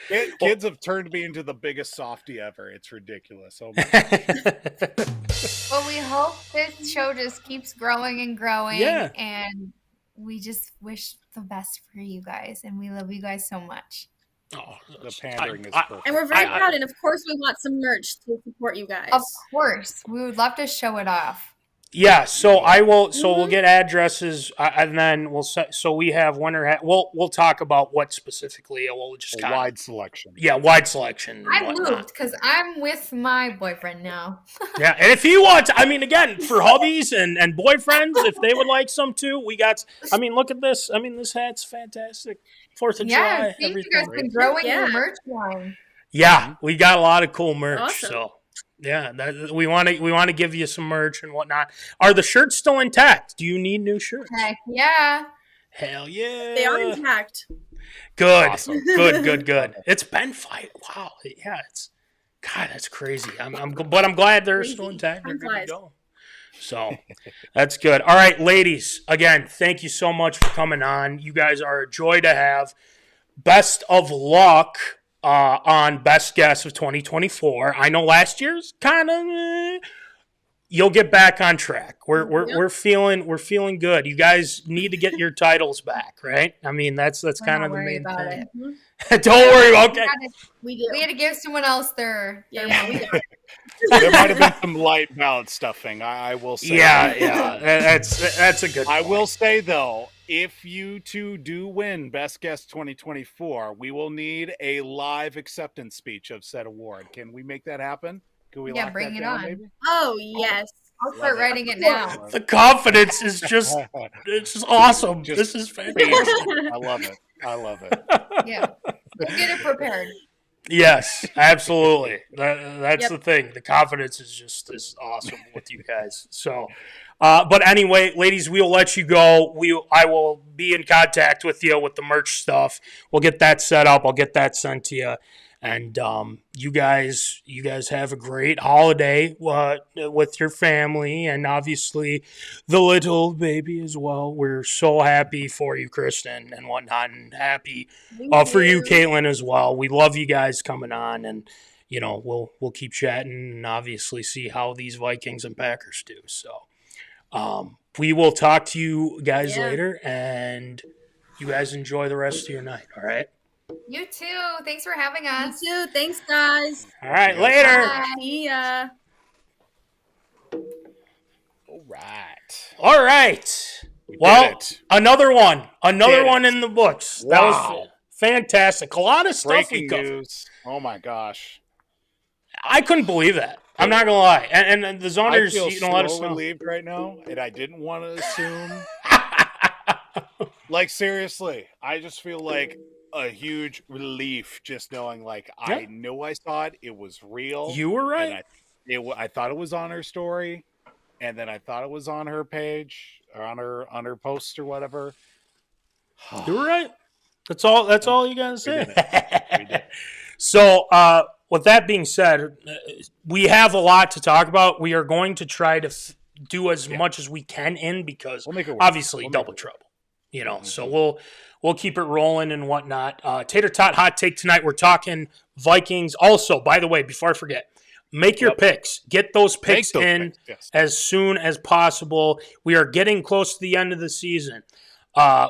guys. Kids have turned me into the biggest softie ever. It's ridiculous. Oh my god. Well, we hope this show just keeps growing and growing. Yeah. And we just wish the best for you guys. And we love you guys so much. Oh, The pandering is perfect. And we're very proud, and of course, we want some merch to support you guys. Of course. We would love to show it off. yeah. So I will. So we'll get addresses, and then so we have winter. We'll talk about what specifically. We'll just A kind of, wide selection. yeah, wide selection. and I whatnot. moved because I'm with my boyfriend now. Yeah, and if he wants, I mean, again, for hubbies and boyfriends, if they would like some too, we got. I mean, look at this. I mean, this hat's fantastic. 4th of Yeah, July, see, you everything. guys been growing Yeah. your merch line. Yeah, we got a lot of cool merch. Awesome. So yeah, we want to give you some merch and whatnot. Are the shirts still intact? Do you need new shirts? Heck yeah. Hell yeah! They are intact. Good, Awesome. good. It's been 5. Wow, yeah, God, that's crazy. But I'm glad they're still intact. They're Time good to flies. go. So that's good. All right, ladies. Again, thank you so much for coming on. You guys are a joy to have. Best of luck on Best Guess of 2024. I know last year's kind of. You'll get back on track. We're feeling good. You guys need to get your titles back, right? I mean, that's We're kind not of the worried main about thing. it. Don't worry. Okay. We do. We had to give someone else their Yeah, we money. do. There might have been some light ballot stuffing. I will say. Yeah. That's a good. I point. will say though, if you two do win Best Guest 2024, we will need a live acceptance speech of said award. Can we make that happen? Can we Yeah, lock bring that it down, on. maybe? Oh, yes. I'll start writing it now. The confidence is it's just awesome. This is fantastic. I love it. Yeah. We'll get it prepared. Yes, absolutely. That's Yep. the thing. The confidence is awesome with you guys. So, but anyway, ladies, we'll let you go. I will be in contact with you with the merch stuff. We'll get that set up. I'll get that sent to you. And you guys have a great holiday with your family and obviously the little baby as well. We're so happy for you, Kristen, and whatnot, and happy for you, Caitlin, as well. We love you guys coming on, and we'll keep chatting and obviously see how these Vikings and Packers do. So we will talk to you guys later, and you guys enjoy the rest of your night. All right. You too. Thanks for having us. You too. Thanks, guys. All right, later. Bye. See ya. All right. Well, did it. another one Did in the books. Wow. That was fantastic. A lot of stuff we Breaking covered. news. Oh my gosh. I couldn't believe that. I'm not gonna lie. And the I zoners, feel let us so know. relieved right now, and I didn't want to assume. Like seriously, I just feel like a huge relief just knowing, like, I knew I saw it. It was real. You were right. And I thought it was on her story, and then I thought it was on her page or on her post or whatever. You were right. That's all you gotta say. We did. So, with that being said, we have a lot to talk about. We are going to try to do as much as we can because We'll make it work. obviously We'll make double it trouble. So we'll keep it rolling and whatnot. Tater Tot Hot Take tonight. We're talking Vikings. Also, by the way, before I forget, make your picks. Get those picks in as soon as possible. We are getting close to the end of the season.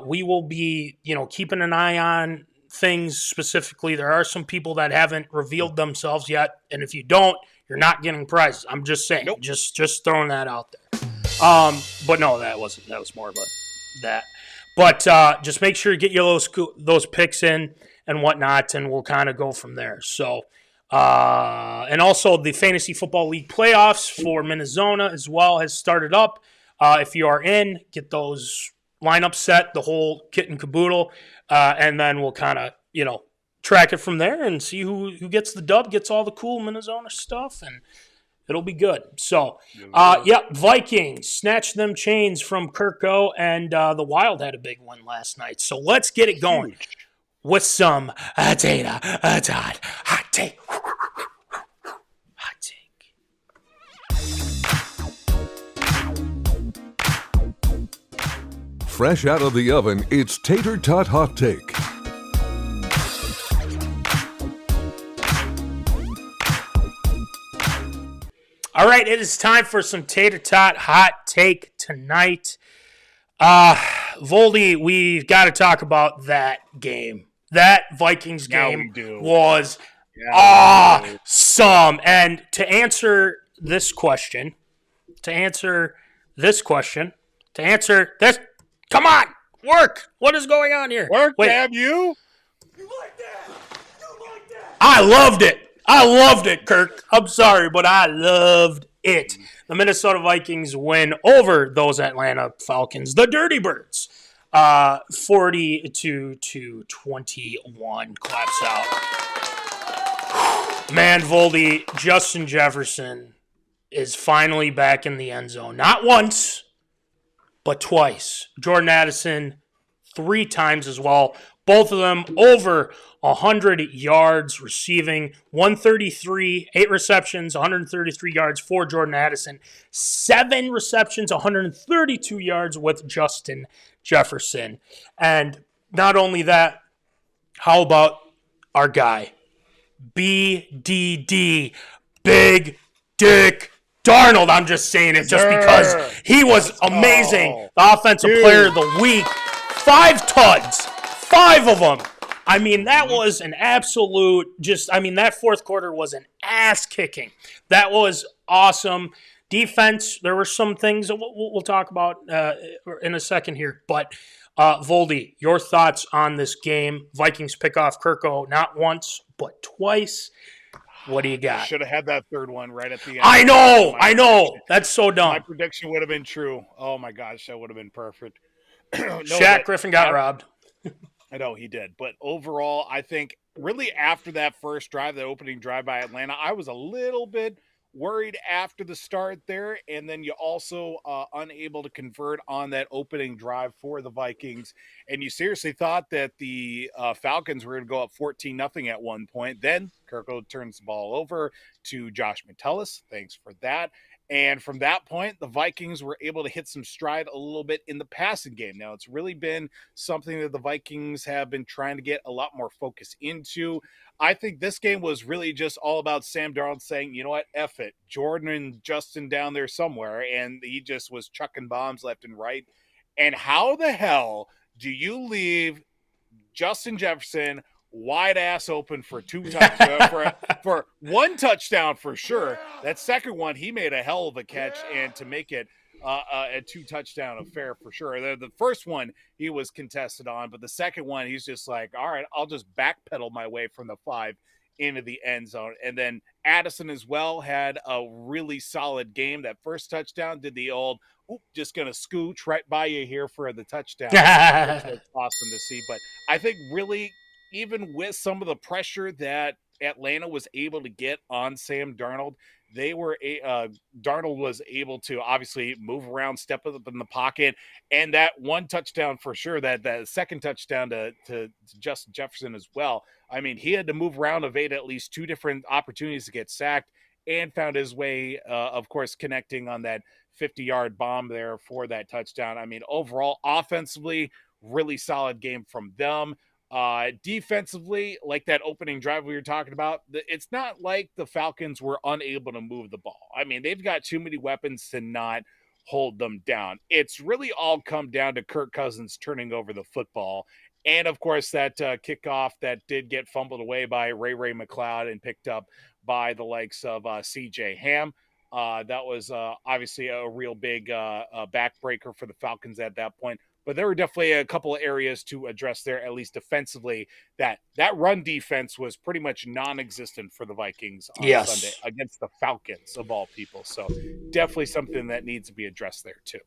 We will be, keeping an eye on things specifically. There are some people that haven't revealed themselves yet, and if you don't, you're not getting prizes. I'm just saying, just throwing that out there. But no, that wasn't. That was more about that. But just make sure you get your those picks in and whatnot, and we'll kind of go from there. So, and also the Fantasy Football League playoffs for MinneZona as well has started up. If you are in, get those lineup set, the whole kit and caboodle, and then we'll kind of, track it from there and see who gets the dub, gets all the cool MinneZona stuff, and it'll be good. So, Vikings snatched them chains from Kirko, and the Wild had a big win last night. So let's get it going with some Tater Tot Hot Take. Hot Take. Fresh out of the oven, it's Tater Tot Hot Take. All right, it is time for some Tater Tot Hot Take tonight. Voldy, we've got to talk about that game. That Vikings game was awesome. And to answer this, come on, work. What is going on here? Damn you. You like that? You like that? I loved it, Kirk. I'm sorry, but I loved it. The Minnesota Vikings win over those Atlanta Falcons, the Dirty Birds, 42-21. Claps out. Man, Voldy, Justin Jefferson is finally back in the end zone. Not once, but twice. Jordan Addison 3 times as well. Both of them over 100 yards receiving, 133, 8 receptions, 133 yards for Jordan Addison, 7 receptions, 132 yards with Justin Jefferson. And not only that, how about our guy, BDD, Big Dick Darnold? I'm just saying it just because he was amazing. The offensive player of the week, 5 tuds, 5 of them. I mean, that was an absolute that fourth quarter was an ass kicking. That was awesome. Defense, there were some things that we'll talk about in a second here. But, Voldy, your thoughts on this game? Vikings pick off Kirko not once, but twice. What do you got? Should have had that third one right at the end. I know. That's so dumb. My prediction would have been true. Oh, my gosh, that would have been perfect. Shaq Griffin got robbed. I know he did. But overall, I think really after that first drive, the opening drive by Atlanta, I was a little bit worried after the start there. And then you also unable to convert on that opening drive for the Vikings. And you seriously thought that the Falcons were going to go up 14-0 at one point. Then Kirko turns the ball over to Josh Metellus. Thanks for that. And from that point, the Vikings were able to hit some stride a little bit in the passing game. Now, it's really been something that the Vikings have been trying to get a lot more focus into. I think this game was really just all about Sam Darnold saying, you know what, F it. Jordan and Justin down there somewhere, and he just was chucking bombs left and right. And how the hell do you leave Justin Jefferson wide ass open for 2 touchdowns for 1 touchdown for sure? That second one, he made a hell of a catch, and to make it a 2 touchdown affair for sure. The first one he was contested on, but the second one he's just like, all right, I'll just backpedal my way from the 5 into the end zone. And then Addison as well had a really solid game. That first touchdown did the old, just going to scooch right by you here for the touchdown. That's awesome to see. But I think really, even with some of the pressure that Atlanta was able to get on Sam Darnold, Darnold was able to obviously move around, step up in the pocket, and that 1 touchdown for sure, that second touchdown to Justin Jefferson as well. I mean, he had to move around, evade at least 2 different opportunities to get sacked, and found his way, of course, connecting on that 50-yard bomb there for that touchdown. I mean, overall, offensively, really solid game from them. Defensively, like that opening drive we were talking about, it's not like the Falcons were unable to move the ball. I mean, they've got too many weapons to not hold them down. It's really all come down to Kirk Cousins turning over the football. And, of course, that kickoff that did get fumbled away by Ray McLeod and picked up by the likes of C.J. Ham. That was obviously a real big backbreaker for the Falcons at that point. But there were definitely a couple of areas to address there, at least defensively. That run defense was pretty much non-existent for the Vikings on Sunday against the Falcons, of all people. So definitely something that needs to be addressed there, too.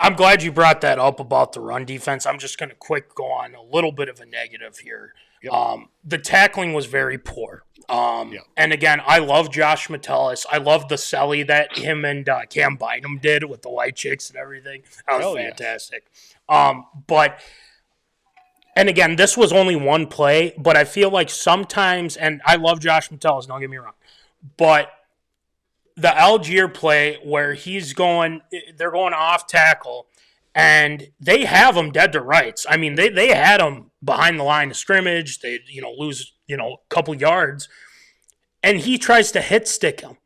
I'm glad you brought that up about the run defense. I'm just going to quick go on a little bit of a negative here. Yep. The tackling was very poor. And again, I love Josh Metellus. I love the celly that him and Cam Bynum did with the white chicks and everything. That was fantastic. But again, this was only one play, but I feel like sometimes, and I love Josh Metellus, don't get me wrong, but the Algier play where they're going off tackle, and they have him dead to rights. I mean, they had him behind the line of scrimmage. They lose a couple yards, and he tries to hit stick him.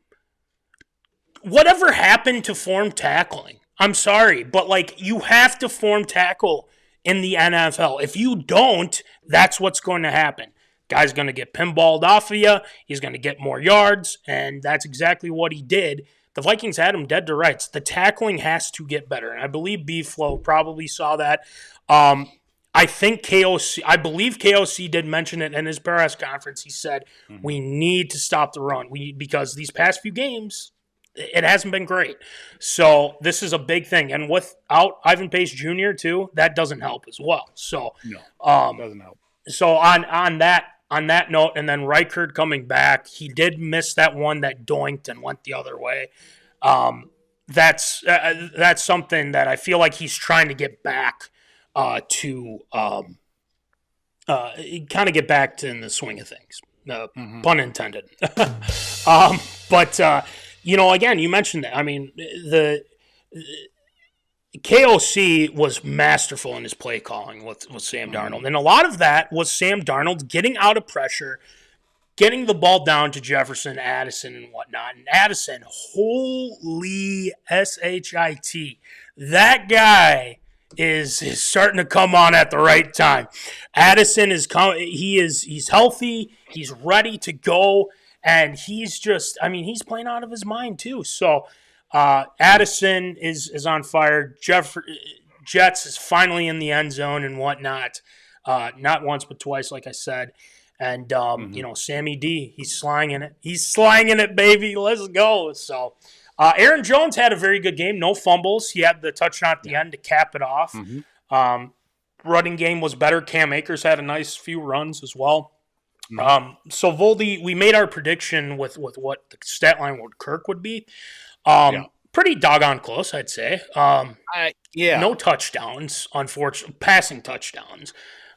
Whatever happened to form tackling? I'm sorry, but you have to form tackle in the NFL. If you don't, that's what's going to happen. Guy's going to get pinballed off of you. He's going to get more yards, and that's exactly what he did. The Vikings had him dead to rights. The tackling has to get better, and I believe B-Flow probably saw that. I believe KOC did mention it in his press conference. He said, we need to stop the run because these past few games, it hasn't been great. So this is a big thing. And without Ivan Pace Jr., too, that doesn't help as well. So no, it doesn't help. So on that note, and then Reichard coming back, he did miss that one that doinked and went the other way. That's something that I feel like he's trying to get back to kind of get back to in the swing of things. Pun intended. But again, you mentioned that. I mean, the KOC was masterful in his play calling with Sam Darnold. And a lot of that was Sam Darnold getting out of pressure, getting the ball down to Jefferson, Addison, and whatnot. And Addison, holy shit, that guy is starting to come on at the right time. Addison he's healthy, he's ready to go, and he's he's playing out of his mind too. So Addison is on fire. Jets is finally in the end zone and whatnot. Not once but twice, like I said. And Sammy D, he's slanging it. He's slanging it, baby. Let's go. So Aaron Jones had a very good game. No fumbles. He had the touchdown at the end to cap it off. Running game was better. Cam Akers had a nice few runs as well. So Voldy, we made our prediction with what the stat line with Kirk would be. Pretty doggone close, I'd say. No touchdowns, unfortunately. Passing touchdowns,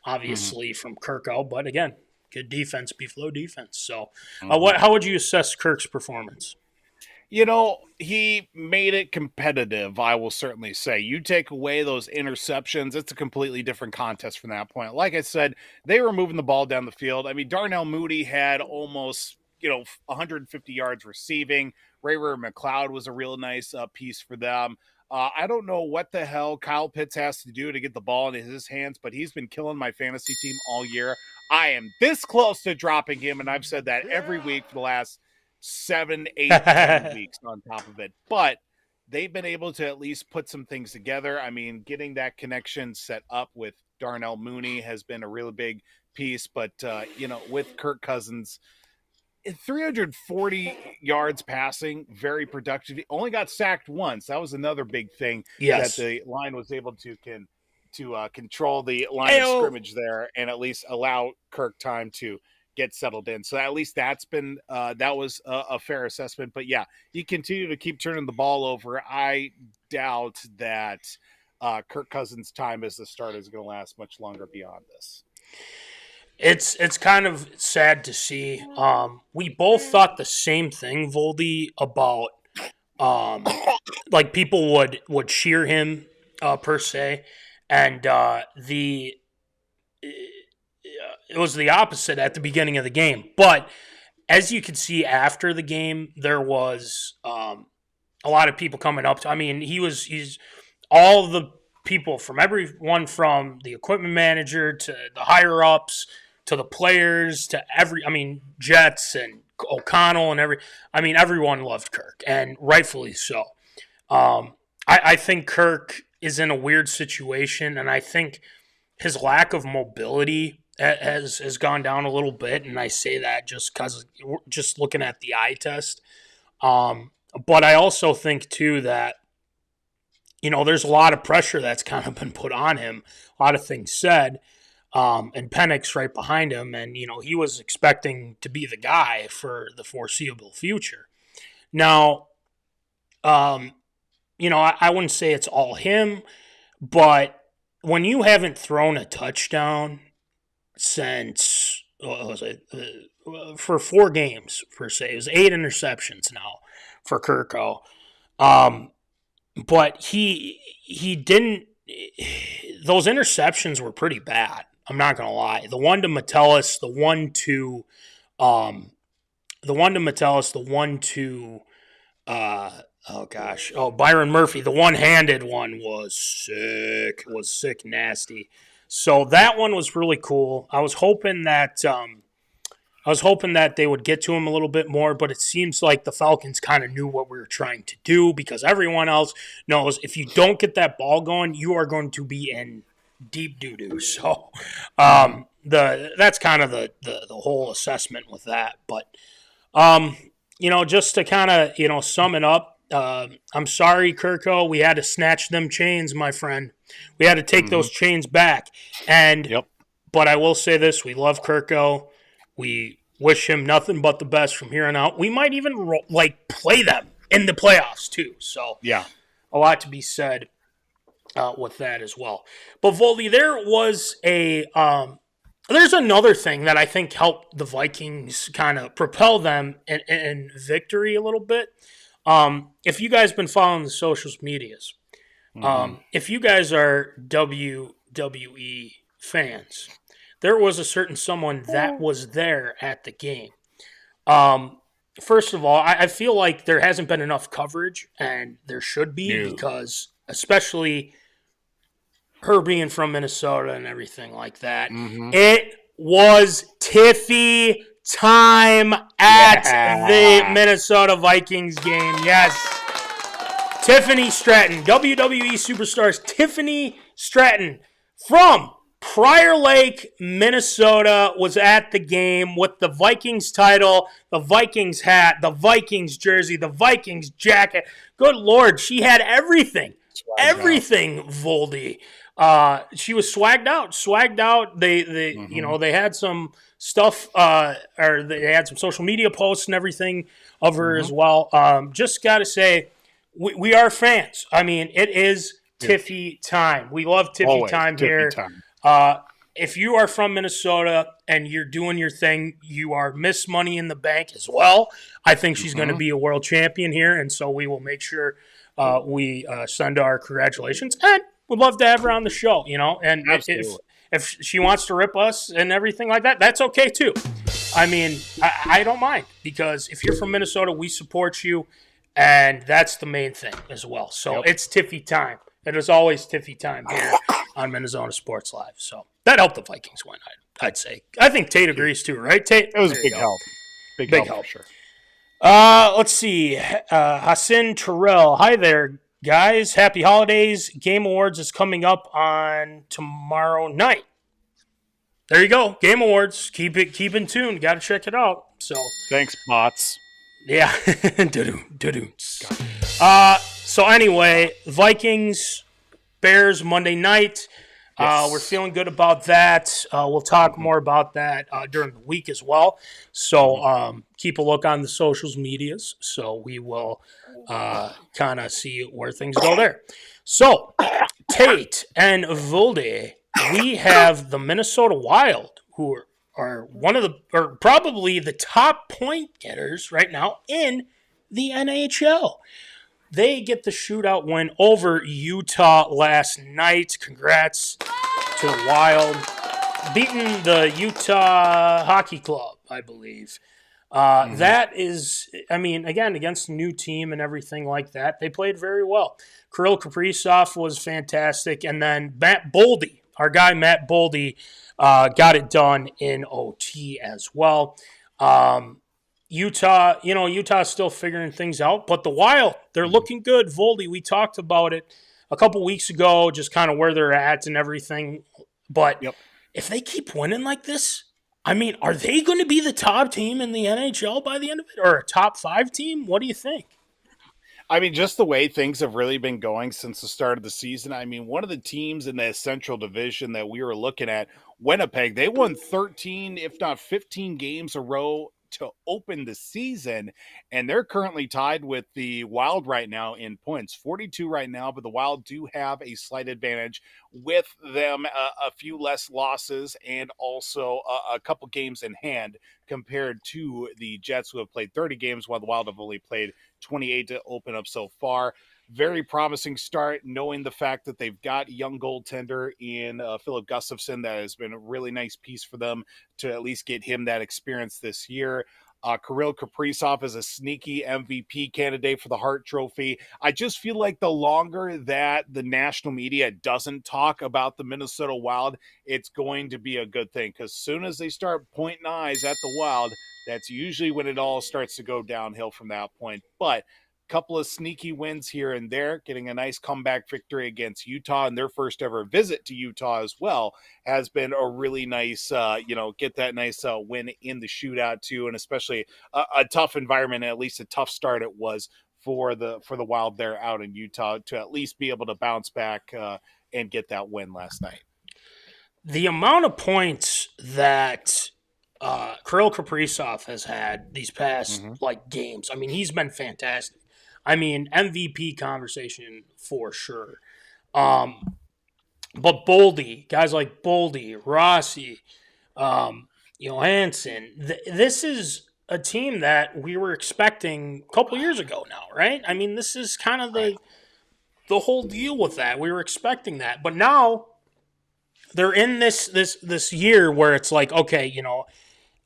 obviously, from Kirk out. But again, good defense, B-Flow defense. So how would you assess Kirk's performance? He made it competitive, I will certainly say. You take away those interceptions, it's a completely different contest from that point. Like I said, they were moving the ball down the field. I mean, Darnell Mooney had almost 150 yards receiving. Ray McLeod was a real nice piece for them. I don't know what the hell Kyle Pitts has to do to get the ball in his hands, but he's been killing my fantasy team all year. I am this close to dropping him, and I've said that every week for the last 7, 8, 10 weeks on top of it. But they've been able to at least put some things together. I mean, getting that connection set up with Darnell Mooney has been a really big piece. But, with Kirk Cousins, 340 yards passing, very productive. He only got sacked once. That was another big thing that the line was able to control the line of scrimmage there and at least allow Kirk time to get settled in. So at least that's been that was a fair assessment. But yeah, you continue to keep turning the ball over. I doubt that Kirk Cousins' time as the starter is going to last much longer beyond this. It's kind of sad to see. We both thought the same thing, Voldy, about people would cheer him per se. And it was the opposite at the beginning of the game. But as you could see after the game, there was a lot of people coming up to. I mean, he's all the people from everyone from the equipment manager to the higher ups to the players to Jets and O'Connell and everyone loved Kirk, and rightfully so. I think Kirk is in a weird situation, and I think his lack of mobility has gone down a little bit, and I say that just because just looking at the eye test. But I also think, too, that, there's a lot of pressure that's kind of been put on him, a lot of things said, and Penix right behind him, and, he was expecting to be the guy for the foreseeable future. Now, I wouldn't say it's all him, but when you haven't thrown a touchdown since, for 4 games, per se, it was 8 interceptions now for Kirko. But he didn't, those interceptions were pretty bad. I'm not going to lie. The one to Metellus, the one to Byron Murphy, the one-handed one was sick, nasty. So that one was really cool. I was hoping that they would get to him a little bit more, but it seems like the Falcons kind of knew what we were trying to do, because everyone else knows if you don't get that ball going, you are going to be in deep doo-doo. So that's kind of the whole assessment with that. But just to kind of sum it up, I'm sorry, Kirko. We had to snatch them chains, my friend. We had to take those chains back. But I will say this: we love Kirko. We wish him nothing but the best from here on out. We might even play them in the playoffs too. So yeah, a lot to be said with that as well. But Voldy, there was there's another thing that I think helped the Vikings kind of propel them in victory a little bit. If you guys been following the social medias, if you guys are WWE fans, there was a certain someone that was there at the game. First of all, I feel like there hasn't been enough coverage, and there should be, because especially her being from Minnesota and everything like that, it was Tiffy time at the Minnesota Vikings game. Yes. Tiffany Stratton, WWE Superstars Tiffany Stratton from Prior Lake, Minnesota, was at the game with the Vikings title, the Vikings hat, the Vikings jersey, the Vikings jacket. Good Lord, she had everything. Everything, Voldy. She was swagged out. They had some stuff, or they had some social media posts and everything of her as well. Just got to say, we are fans. I mean, it is Tiffy time. We love Tiffy time here. If you are from Minnesota and you're doing your thing, you are Miss Money in the Bank as well. I think she's going to be a world champion here, and so we will make sure we send our congratulations. And we'd love to have her on the show, And if she wants to rip us and everything like that, that's okay too. I mean, I don't mind, because if you're from Minnesota, we support you, and that's the main thing as well. So it's Tiffy time. It is always Tiffy time here on MinneZona Sports Live. So that helped the Vikings win, I'd say. I think Tate agrees too, right, Tate? It was a big help. Big help, for sure. Let's see. Hassan Terrell. Hi there, guys. Happy holidays. Game Awards is coming up on tomorrow night. There you go. Game Awards. Keep in tune. Got to check it out. So thanks, bots. Yeah. So anyway, Vikings, Bears Monday night. We're feeling good about that. We'll talk more about that during the week as well. So keep a look on the social medias. So we will kind of see where things go there. So Tate and Volde, we have the Minnesota Wild, who are probably the top point getters right now in the NHL. they get the shootout win over Utah last night. Congrats to the Wild. Beating the Utah Hockey Club, I believe. That is, I mean, again, against a new team and everything like that, they played very well. Kirill Kaprizov was fantastic, and then Matt Boldy, our guy Matt Boldy, got it done in OT as well. Utah's still figuring things out, but the Wild, they're looking good. Voldy, we talked about it a couple weeks ago, just kind of where they're at and everything. But if they keep winning like this, I mean, are they going to be the top team in the NHL by the end of it, or a top 5 team? What do you think? I mean, just the way things have really been going since the start of the season. I mean, one of the teams in the Central Division that we were looking at, Winnipeg, they won 13, if not 15 games a row to open the season, and they're currently tied with the Wild right now in points, 42 right now, but the Wild do have a slight advantage with them, a few less losses and also a couple games in hand compared to the Jets, who have played 30 games while the Wild have only played 28 to open up so far. Very promising start, knowing the fact that they've got a young goaltender in Philip Gustafsson. That has been a really nice piece for them to at least get him that experience this year. Kirill Kaprizov is a sneaky MVP candidate for the Hart Trophy. I just feel like the longer that the national media doesn't talk about the Minnesota Wild, it's going to be a good thing, because as soon as they start pointing eyes at the Wild, that's usually when it all starts to go downhill from that point. But couple of sneaky wins here and there, getting a nice comeback victory against Utah, and their first ever visit to Utah as well has been a really nice, get that nice win in the shootout too, and especially a tough environment, at least a tough start it was for the Wild there out in Utah to at least be able to bounce back and get that win last night. The amount of points that Kirill Kaprizov has had these past games, I mean, he's been fantastic. I mean, MVP conversation for sure. But Boldy, guys like Boldy, Rossi, Johansson, this is a team that we were expecting a couple years ago now, right? I mean, this is kind of the whole deal with that. We were expecting that. But now they're in this year where it's like, okay,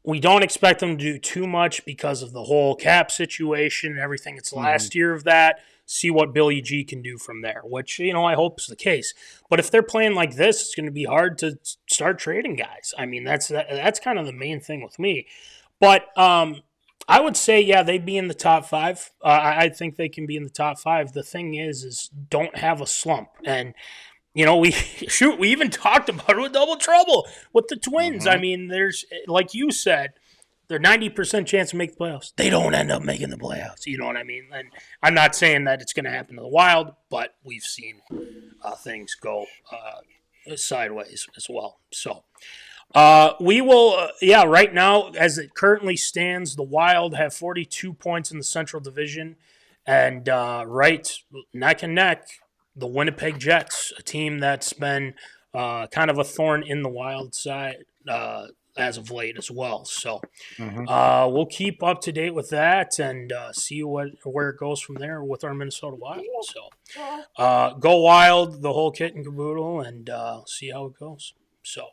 we don't expect them to do too much because of the whole cap situation and everything. It's the last year of that. See what Billy G can do from there, which, I hope is the case. But if they're playing like this, it's going to be hard to start trading guys. I mean, that's kind of the main thing with me. But I would say, they'd be in the top 5. I think they can be in the top 5. The thing is don't have a slump. And we even talked about it with Double Trouble with the Twins. I mean, there's, like you said, they're 90% chance to make the playoffs. They don't end up making the playoffs. You know what I mean? And I'm not saying that it's going to happen to the Wild, but we've seen things go sideways as well. So we will, right now, as it currently stands, the Wild have 42 points in the Central Division, and right neck and neck, the Winnipeg Jets, a team that's been kind of a thorn in the Wild side as of late as well. So we'll keep up to date with that and see where it goes from there with our Minnesota Wild. So go Wild, the whole kit and caboodle, and see how it goes. So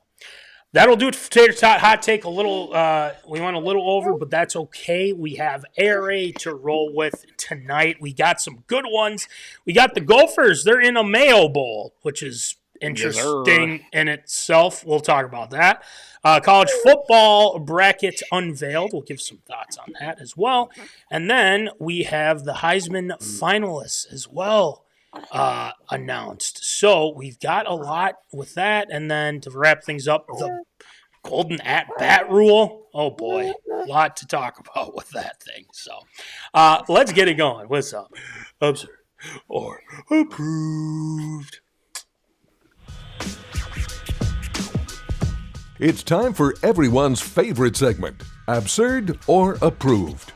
that'll do it for Tater Tot Hot Take. We went a little over, but that's okay. We have ARA to roll with tonight. We got some good ones. We got the Gophers. They're in a Mayo Bowl, which is interesting in itself. We'll talk about that. College football bracket unveiled. We'll give some thoughts on that as well. And then we have the Heisman finalists as well announced. So we've got a lot with that. And then to wrap things up, the golden at-bat rule. Oh, boy. A lot to talk about with that thing. So let's get it going. What's up? Absurd or approved? It's time for everyone's favorite segment, Absurd or Approved.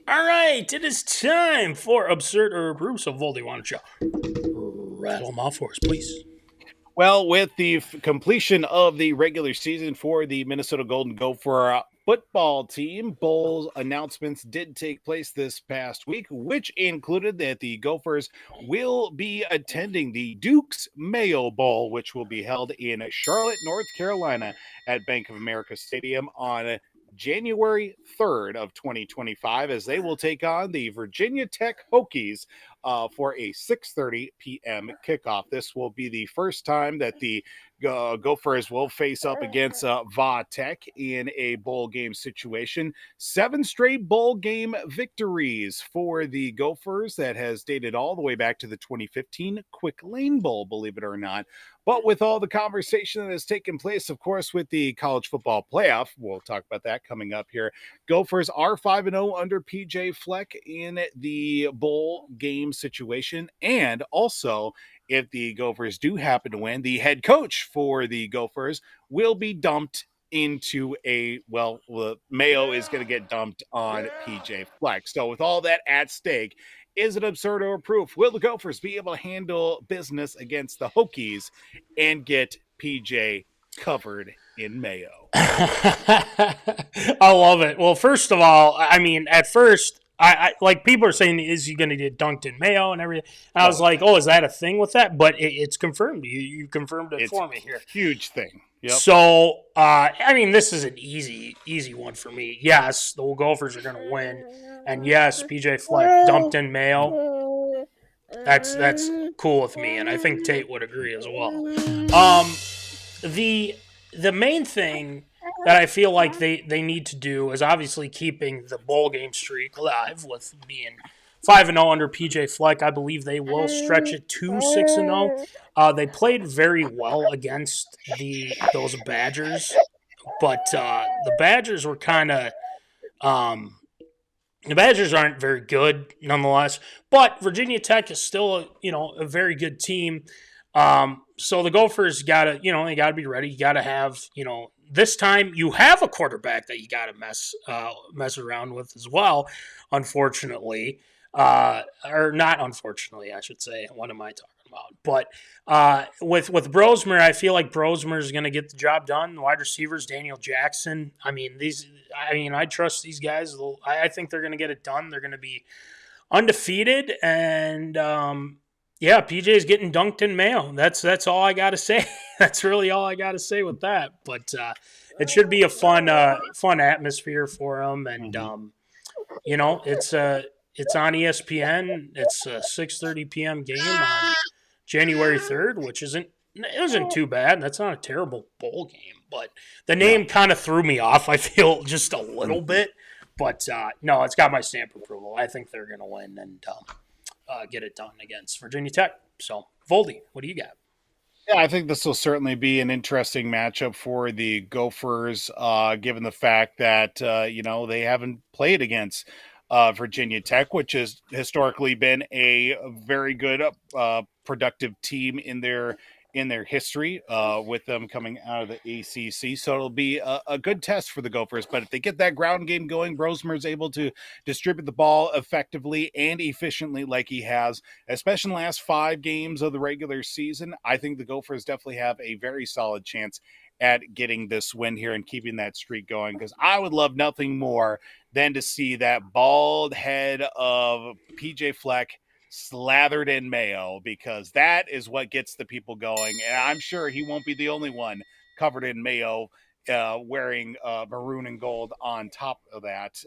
All right, it is time for Absurd or Approved. So, Voldy, why don't you rattle them off for us, please? Well, with the completion of the regular season for the Minnesota Golden Gopher football team, bowl announcements did take place this past week, which included that the Gophers will be attending the Duke's Mayo Bowl, which will be held in Charlotte, North Carolina at Bank of America Stadium on January 3rd of 2025, as they will take on the Virginia Tech Hokies for a 6:30 p.m. kickoff. This will be the first time that the Gophers will face up against Va Tech in a bowl game situation. 7 straight bowl game victories for the Gophers. That has dated all the way back to the 2015 Quick Lane Bowl, believe it or not. But with all the conversation that has taken place, of course, with the college football playoff, we'll talk about that coming up here. Gophers are 5-0 under PJ Fleck in the bowl game situation. And also, if the Gophers do happen to win, the head coach for the Gophers will be dumped into Mayo is going to get dumped on PJ Fleck. So with all that at stake, is it absurd or proof? Will the Gophers be able to handle business against the Hokies and get PJ covered in Mayo? I love it. Well, first of all, I mean, at first, I like people are saying, is he going to get dunked in Mayo and everything? And I was like, oh, is that a thing with that? But it's confirmed. You confirmed it for me here. Huge thing. Yep. So, I mean, this is an easy one for me. Yes, the Gophers are going to win. And yes, PJ Fleck dumped in Mayo. That's cool with me, and I think Tate would agree as well. The main thing that I feel like they need to do is obviously keeping the bowl game streak alive with being 5-0 under PJ Fleck. I believe they will stretch it to 6-0. They played very well against those Badgers, but the Badgers were kind of the Badgers aren't very good nonetheless. But Virginia Tech is still a very good team. So the Gophers gotta they gotta be ready. You gotta have this time you have a quarterback that you gotta mess around with as well. Unfortunately. Or not unfortunately, I should say. What am I talking about? But with Brosmer, I feel like Brosmer is going to get the job done. The wide receivers, Daniel Jackson. I trust these guys. I think they're going to get it done. They're going to be undefeated, and PJ's getting dunked in Mayo. That's all I got to say. That's really all I got to say with that. But it should be a fun atmosphere for them, and it's on ESPN. It's a 6:30 p.m. game on January 3rd, which isn't too bad. That's not a terrible bowl game, but the name kind of threw me off, I feel, just a little bit. But no, it's got my stamp of approval. I think they're going to win and get it done against Virginia Tech. So, Voldy, what do you got? Yeah, I think this will certainly be an interesting matchup for the Gophers, given the fact that, they haven't played against Virginia Tech, which has historically been a very good, productive team in their history, with them coming out of the ACC. So it'll be a good test for the Gophers. But if they get that ground game going, Brosmer is able to distribute the ball effectively and efficiently like he has, especially in the last 5 games of the regular season. I think the Gophers definitely have a very solid chance at getting this win here and keeping that streak going, because I would love nothing more than to see that bald head of PJ Fleck slathered in Mayo, because that is what gets the people going. And I'm sure he won't be the only one covered in Mayo, wearing maroon and gold on top of that.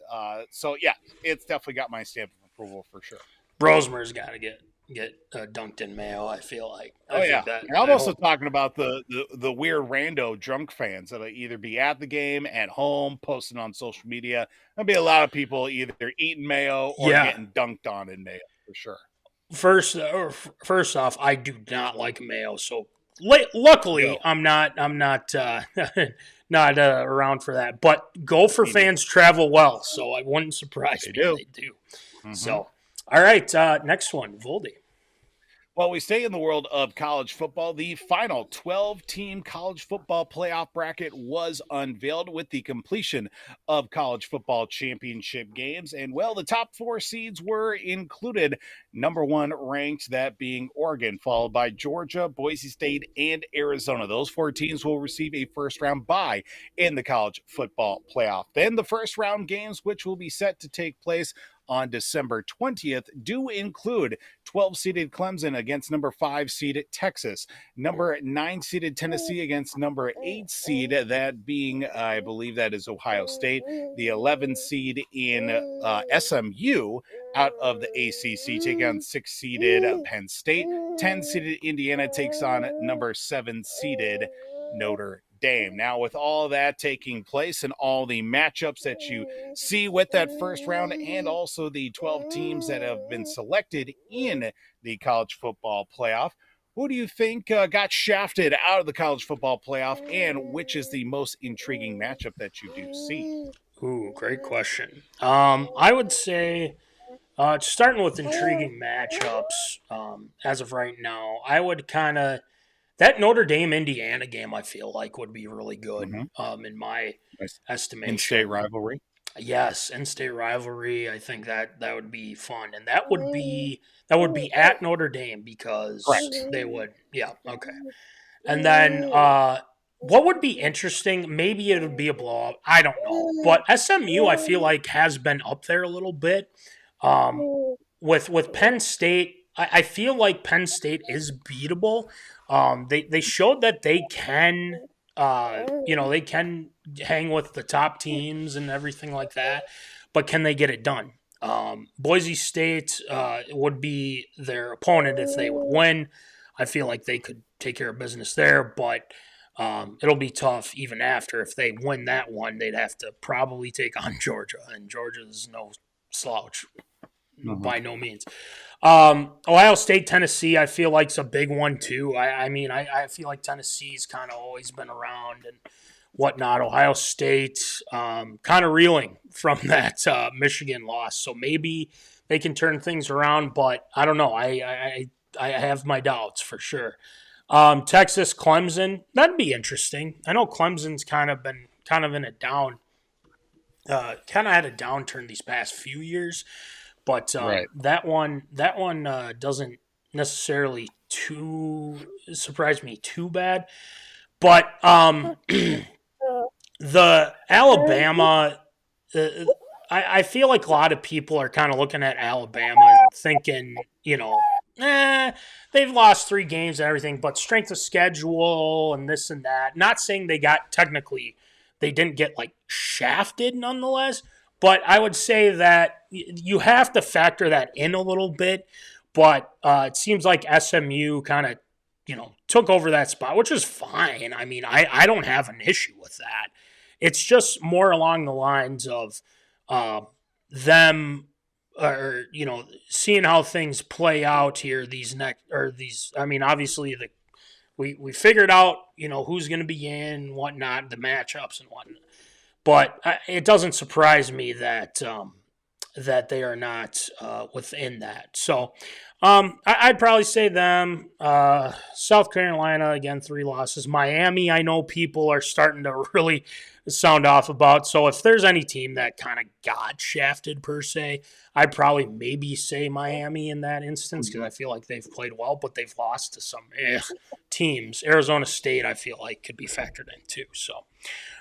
So yeah, it's definitely got my stamp of approval for sure. Brosmer's got to get dunked in Mayo, I feel like. I'm also talking about the weird rando drunk fans that'll either be at the game, at home, posting on social media. There'll be a lot of people either eating Mayo or getting dunked on in Mayo for sure. First off, I do not like Mayo, so luckily I'm not not around for that. But Gopher fans travel well, so I wouldn't surprise me if they do. Mm-hmm. So, all right, next one, Voldy. While we stay in the world of college football, the final 12-team college football playoff bracket was unveiled with the completion of college football championship games. And, well, the top 4 seeds were included. Number 1 ranked, that being Oregon, followed by Georgia, Boise State, and Arizona. Those 4 teams will receive a first-round bye in the college football playoff. Then the first-round games, which will be set to take place on December 20th, do include 12-seeded Clemson against number 5-seed Texas, number 9-seeded Tennessee against number 8-seed, that being, I believe that is Ohio State, the 11-seed in SMU out of the ACC, taking on 6-seeded Penn State. 10-seeded Indiana takes on number 7-seeded Notre Dame. Now, with all that taking place and all the matchups that you see with that first round and also the 12 teams that have been selected in the college football playoff, who do you think got shafted out of the college football playoff, and which is the most intriguing matchup that you do see? Ooh, great question. I would say, starting with intriguing matchups, as of right now, I would kind of, that Notre Dame Indiana game, I feel like would be really good, in my estimation. In-state rivalry. Yes, in-state rivalry. I think that would be fun, and that would be at Notre Dame because they would. Yeah, okay. And then what would be interesting? Maybe it would be a blowout. I don't know, but SMU, I feel like, has been up there a little bit. With Penn State, I feel like Penn State is beatable. They showed that they can, they can hang with the top teams and everything like that, but can they get it done? Boise State would be their opponent if they would win. I feel like they could take care of business there, but it'll be tough even after. If they win that one, they'd have to probably take on Georgia, and Georgia's no slouch by no means. Ohio State, Tennessee, I feel like it's a big one too. I feel like Tennessee's kind of always been around and whatnot. Ohio State, kind of reeling from that Michigan loss, so maybe they can turn things around. But I don't know. I have my doubts for sure. Texas, Clemson, that'd be interesting. I know Clemson's kind of in a down, kind of had a downturn these past few years. But that one doesn't necessarily surprise me too bad. But the Alabama, I feel like a lot of people are kind of looking at Alabama and thinking, they've lost 3 games and everything, but strength of schedule and this and that. Not saying they didn't get like shafted nonetheless. But I would say that you have to factor that in a little bit. But it seems like SMU kind of, took over that spot, which is fine. I mean, I don't have an issue with that. It's just more along the lines of them, seeing how things play out here. Obviously we figured out, who's going to be in, whatnot, the matchups and whatnot. But it doesn't surprise me that they are not within that. So I'd probably say them. South Carolina, again, 3 losses. Miami, I know people are starting to really sound off about. So if there's any team that kind of got shafted per se, I'd probably maybe say Miami in that instance because I feel like they've played well, but they've lost to some teams. Arizona State, I feel like, could be factored in too. So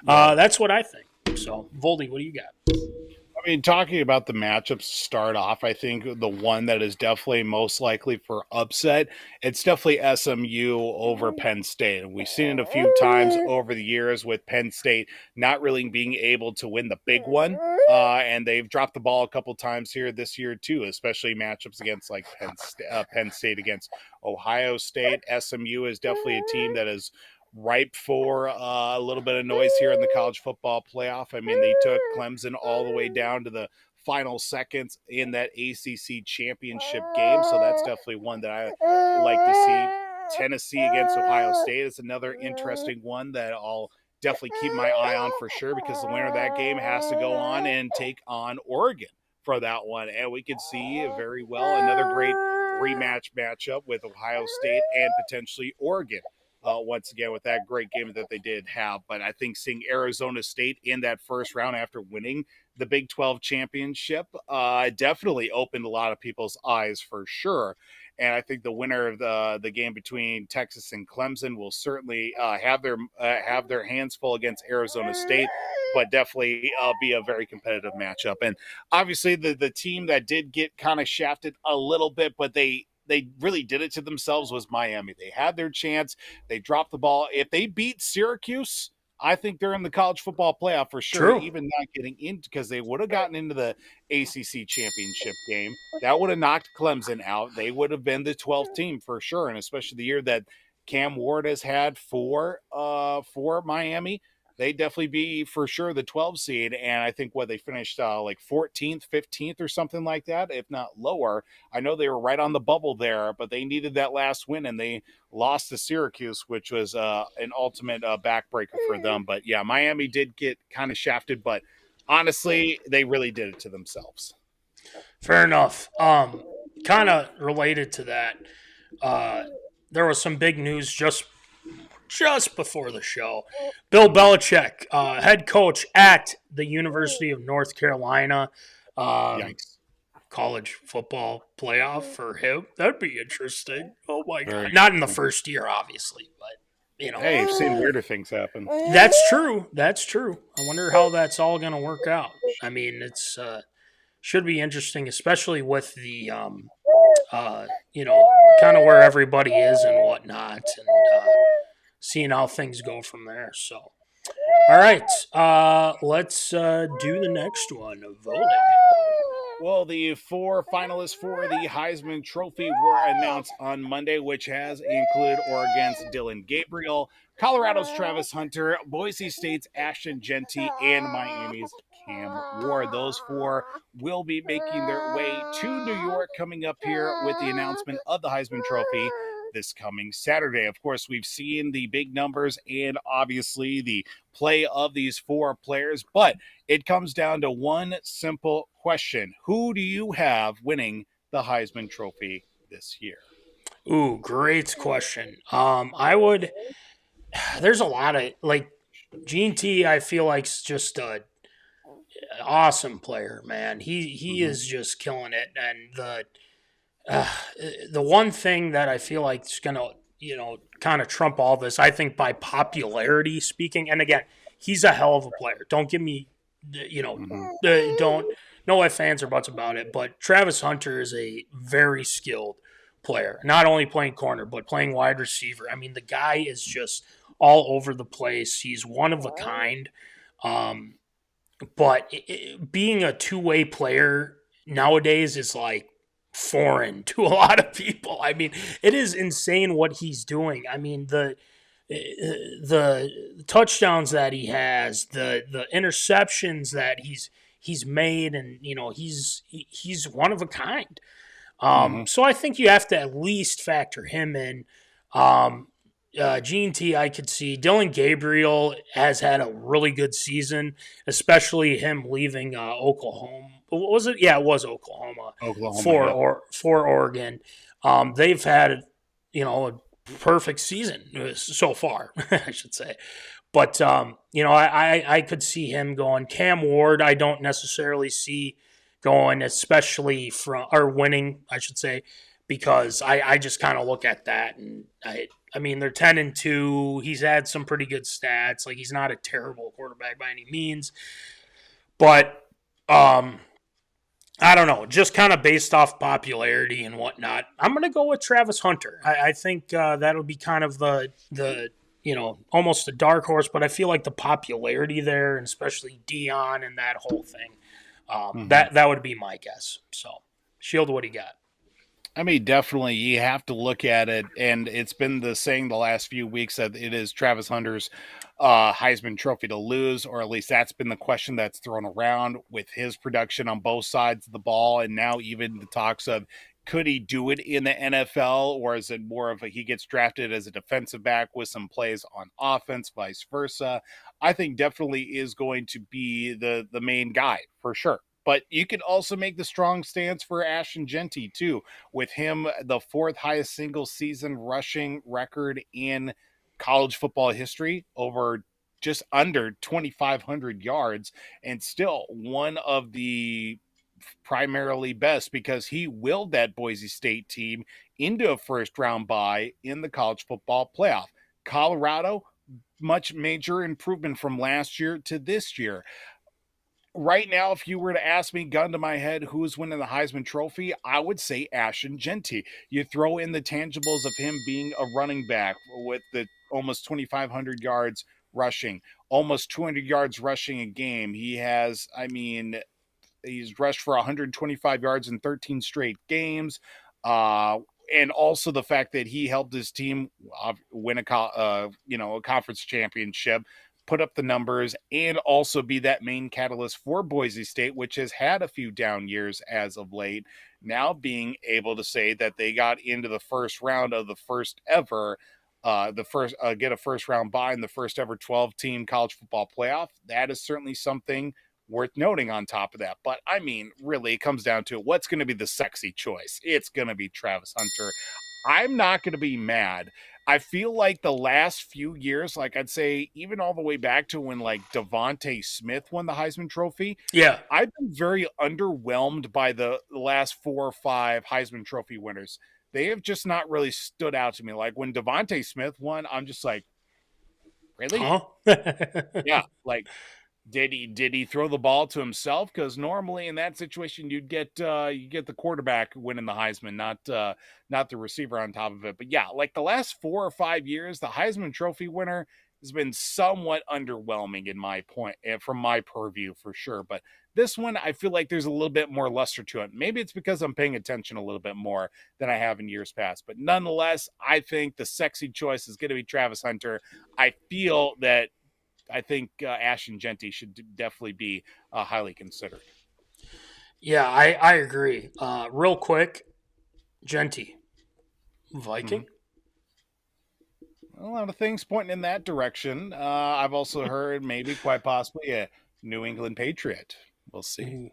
that's what I think. So, Voldy, what do you got? I mean, talking about the matchups to start off, I think the one that is definitely most likely for upset, it's definitely SMU over Penn State. And we've seen it a few times over the years with Penn State not really being able to win the big one. And they've dropped the ball a couple times here this year, too, especially matchups against like Penn State against Ohio State. SMU is definitely a team that is ripe for a little bit of noise here in the college football playoff. I mean, they took Clemson all the way down to the final seconds in that ACC championship game, so that's definitely one that I like to see. Tennessee against Ohio State is another interesting one that I'll definitely keep my eye on for sure, because the winner of that game has to go on and take on Oregon for that one, and we could see very well another great rematch matchup with Ohio State and potentially Oregon. Once again, with that great game that they did have. But I think seeing Arizona State in that first round after winning the Big 12 championship definitely opened a lot of people's eyes for sure. And I think the winner of the game between Texas and Clemson will certainly have their hands full against Arizona State, but definitely be a very competitive matchup. And obviously the team that did get kind of shafted a little bit, but they really did it to themselves was Miami. They had their chance. They dropped the ball. If they beat Syracuse, I think they're in the college football playoff for sure. True. Even not getting in, because they would have gotten into the ACC championship game. That would have knocked Clemson out. They would have been the 12th team for sure, and especially the year that Camward has had for Miami. They definitely be for sure the 12 seed. And I think they finished like 14th, 15th or something like that, if not lower. I know they were right on the bubble there, but they needed that last win and they lost to Syracuse, which was an ultimate backbreaker for them. But yeah, Miami did get kind of shafted, but honestly, they really did it to themselves. Fair enough. Kind of related to that, there was some big news just before the show. Bill Belichick, head coach at the University of North Carolina. Yikes. College football playoff for him. That'd be interesting. Oh my God. Not in the first year, obviously, but Hey, I've seen weirder things happen. That's true. I wonder how that's all going to work out. I mean, it's should be interesting, especially with the kind of where everybody is and whatnot, and seeing how things go from there. So, all right, let's do the next one of voting. Well, the 4 finalists for the Heisman Trophy were announced on Monday, which has included Oregon's Dillongabriel, Colorado's Travishunter, Boise State's ashtonjeanty, and Miami's camward. Those 4 will be making their way to New York coming up here with the announcement of the Heisman Trophy this coming Saturday. Of course, we've seen the big numbers and obviously the play of these 4 players, but it comes down to one simple question. Who do you have winning the Heisman Trophy this year? Ooh, great question. There's a lot of, like, Jeanty, I feel like is just a awesome player, man. He is just killing it, and the one thing that I feel like is going to, kind of trump all this, I think by popularity speaking, and again, he's a hell of a player. Don't give me, no ifs, ands, or buts about it, but Travishunter is a very skilled player, not only playing corner, but playing wide receiver. I mean, the guy is just all over the place. He's one of a kind. But being a two-way player nowadays is like foreign to a lot of people. I mean, it is insane what he's doing. I mean, the touchdowns that he has, the interceptions that he's made, and he's one of a kind. So I think you have to at least factor him in. Jeanty, I could see. Dillongabriel has had a really good season, especially him leaving Oklahoma. What was it? Yeah, it was Oklahoma for Oregon. They've had, a perfect season so far, I should say. But, I could see him going. Camward, I don't necessarily see going, especially winning, I should say, because I just kind of look at that, and I mean, they're 10-2. He's had some pretty good stats. Like, he's not a terrible quarterback by any means. But I don't know. Just kind of based off popularity and whatnot, I'm going to go with Travishunter. I think that'll be kind of the almost a dark horse, but I feel like the popularity there, and especially Dion and that whole thing, that would be my guess. So, Shield, what do you got? I mean, definitely, you have to look at it, and it's been the saying the last few weeks that it is Travishunter's Heisman Trophy to lose, or at least that's been the question that's thrown around with his production on both sides of the ball, and now even the talks of could he do it in the NFL, or is it more of he gets drafted as a defensive back with some plays on offense, vice versa? I think definitely is going to be the main guy for sure. But you could also make the strong stance for Ashtonjeanty too, with him the fourth highest single season rushing record in college football history, over just under 2,500 yards, and still one of the primarily best because he willed that Boise State team into a first round bye in the college football playoff. Colorado, much major improvement from last year to this year. Right now, if you were to ask me, gun to my head, who's winning the Heisman Trophy, I would say Ashtonjeanty. You throw in the tangibles of him being a running back with the almost 2,500 yards rushing, almost 200 yards rushing a game. He has, he's rushed for 125 yards in 13 straight games. And also the fact that he helped his team win a conference championship, put up the numbers, and also be that main catalyst for Boise State, which has had a few down years as of late. Now being able to say that they got into the first round of the first ever, get a first round bye in the first ever 12-team college football playoff, that is certainly something worth noting on top of that. But really, it comes down to what's going to be the sexy choice. It's going to be Travis Hunter. I'm not going to be mad. I feel like the last few years, like I'd say even all the way back to when like Devontae Smith won the Heisman Trophy. Yeah. I've been very underwhelmed by the last 4 or 5 Heisman Trophy winners. They have just not really stood out to me. Like when Devontae Smith won, I'm just like, really? Huh? Yeah. Like, did he throw the ball to himself? Because normally in that situation you get the quarterback winning the Heisman, not the receiver on top of it. But yeah, like the last 4 or 5 years, the Heisman Trophy winner has been somewhat underwhelming in my point, from my purview for sure. But this one, I feel like there's a little bit more luster to it. Maybe it's because I'm paying attention a little bit more than I have in years past. But nonetheless, I think the sexy choice is going to be Travis Hunter. I think Ashtonjeanty should definitely be highly considered. Yeah, I agree. Real quick, Genty, Viking? A lot of things pointing in that direction. I've also heard maybe quite possibly a New England Patriot. We'll see.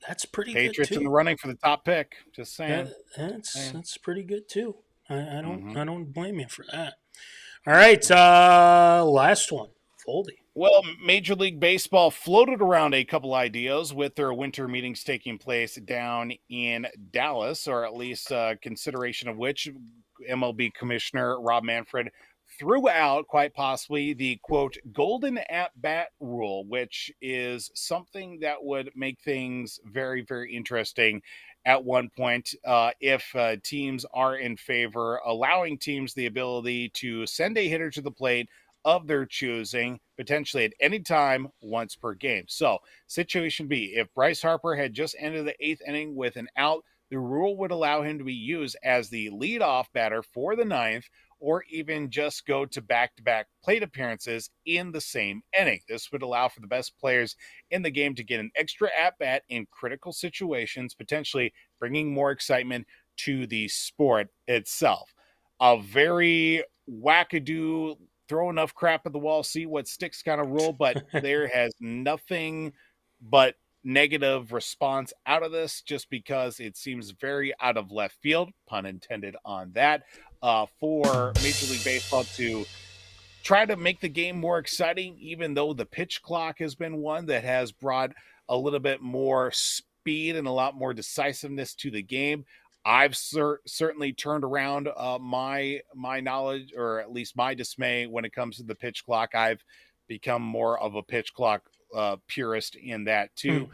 That's pretty Patriots good too. in the running for the top pick. Just saying. That's pretty good too. I don't blame you for that. All right, last one, Foldy. Well, Major League Baseball floated around a couple ideas with their winter meetings taking place down in Dallas, or at least consideration of which MLB Commissioner Rob Manfred threw out, quite possibly, the, quote, golden at-bat rule, which is something that would make things very, very interesting at one point if teams are in favor, allowing teams the ability to send a hitter to the plate of their choosing, potentially at any time, once per game. So, situation B, if Bryce Harper had just ended the 8th inning with an out, the rule would allow him to be used as the leadoff batter for the 9th, or even just go to back-to-back plate appearances in the same inning. This would allow for the best players in the game to get an extra at-bat in critical situations, potentially bringing more excitement to the sport itself. A very wackadoo, throw enough crap at the wall, see what sticks kind of rule, but there has nothing but negative response out of this, just because it seems very out of left field, pun intended on that, for Major League Baseball to try to make the game more exciting, even though the pitch clock has been one that has brought a little bit more speed and a lot more decisiveness to the game. I've certainly turned around my knowledge, or at least my dismay, when it comes to the pitch clock. I've become more of a pitch clock purist in that too.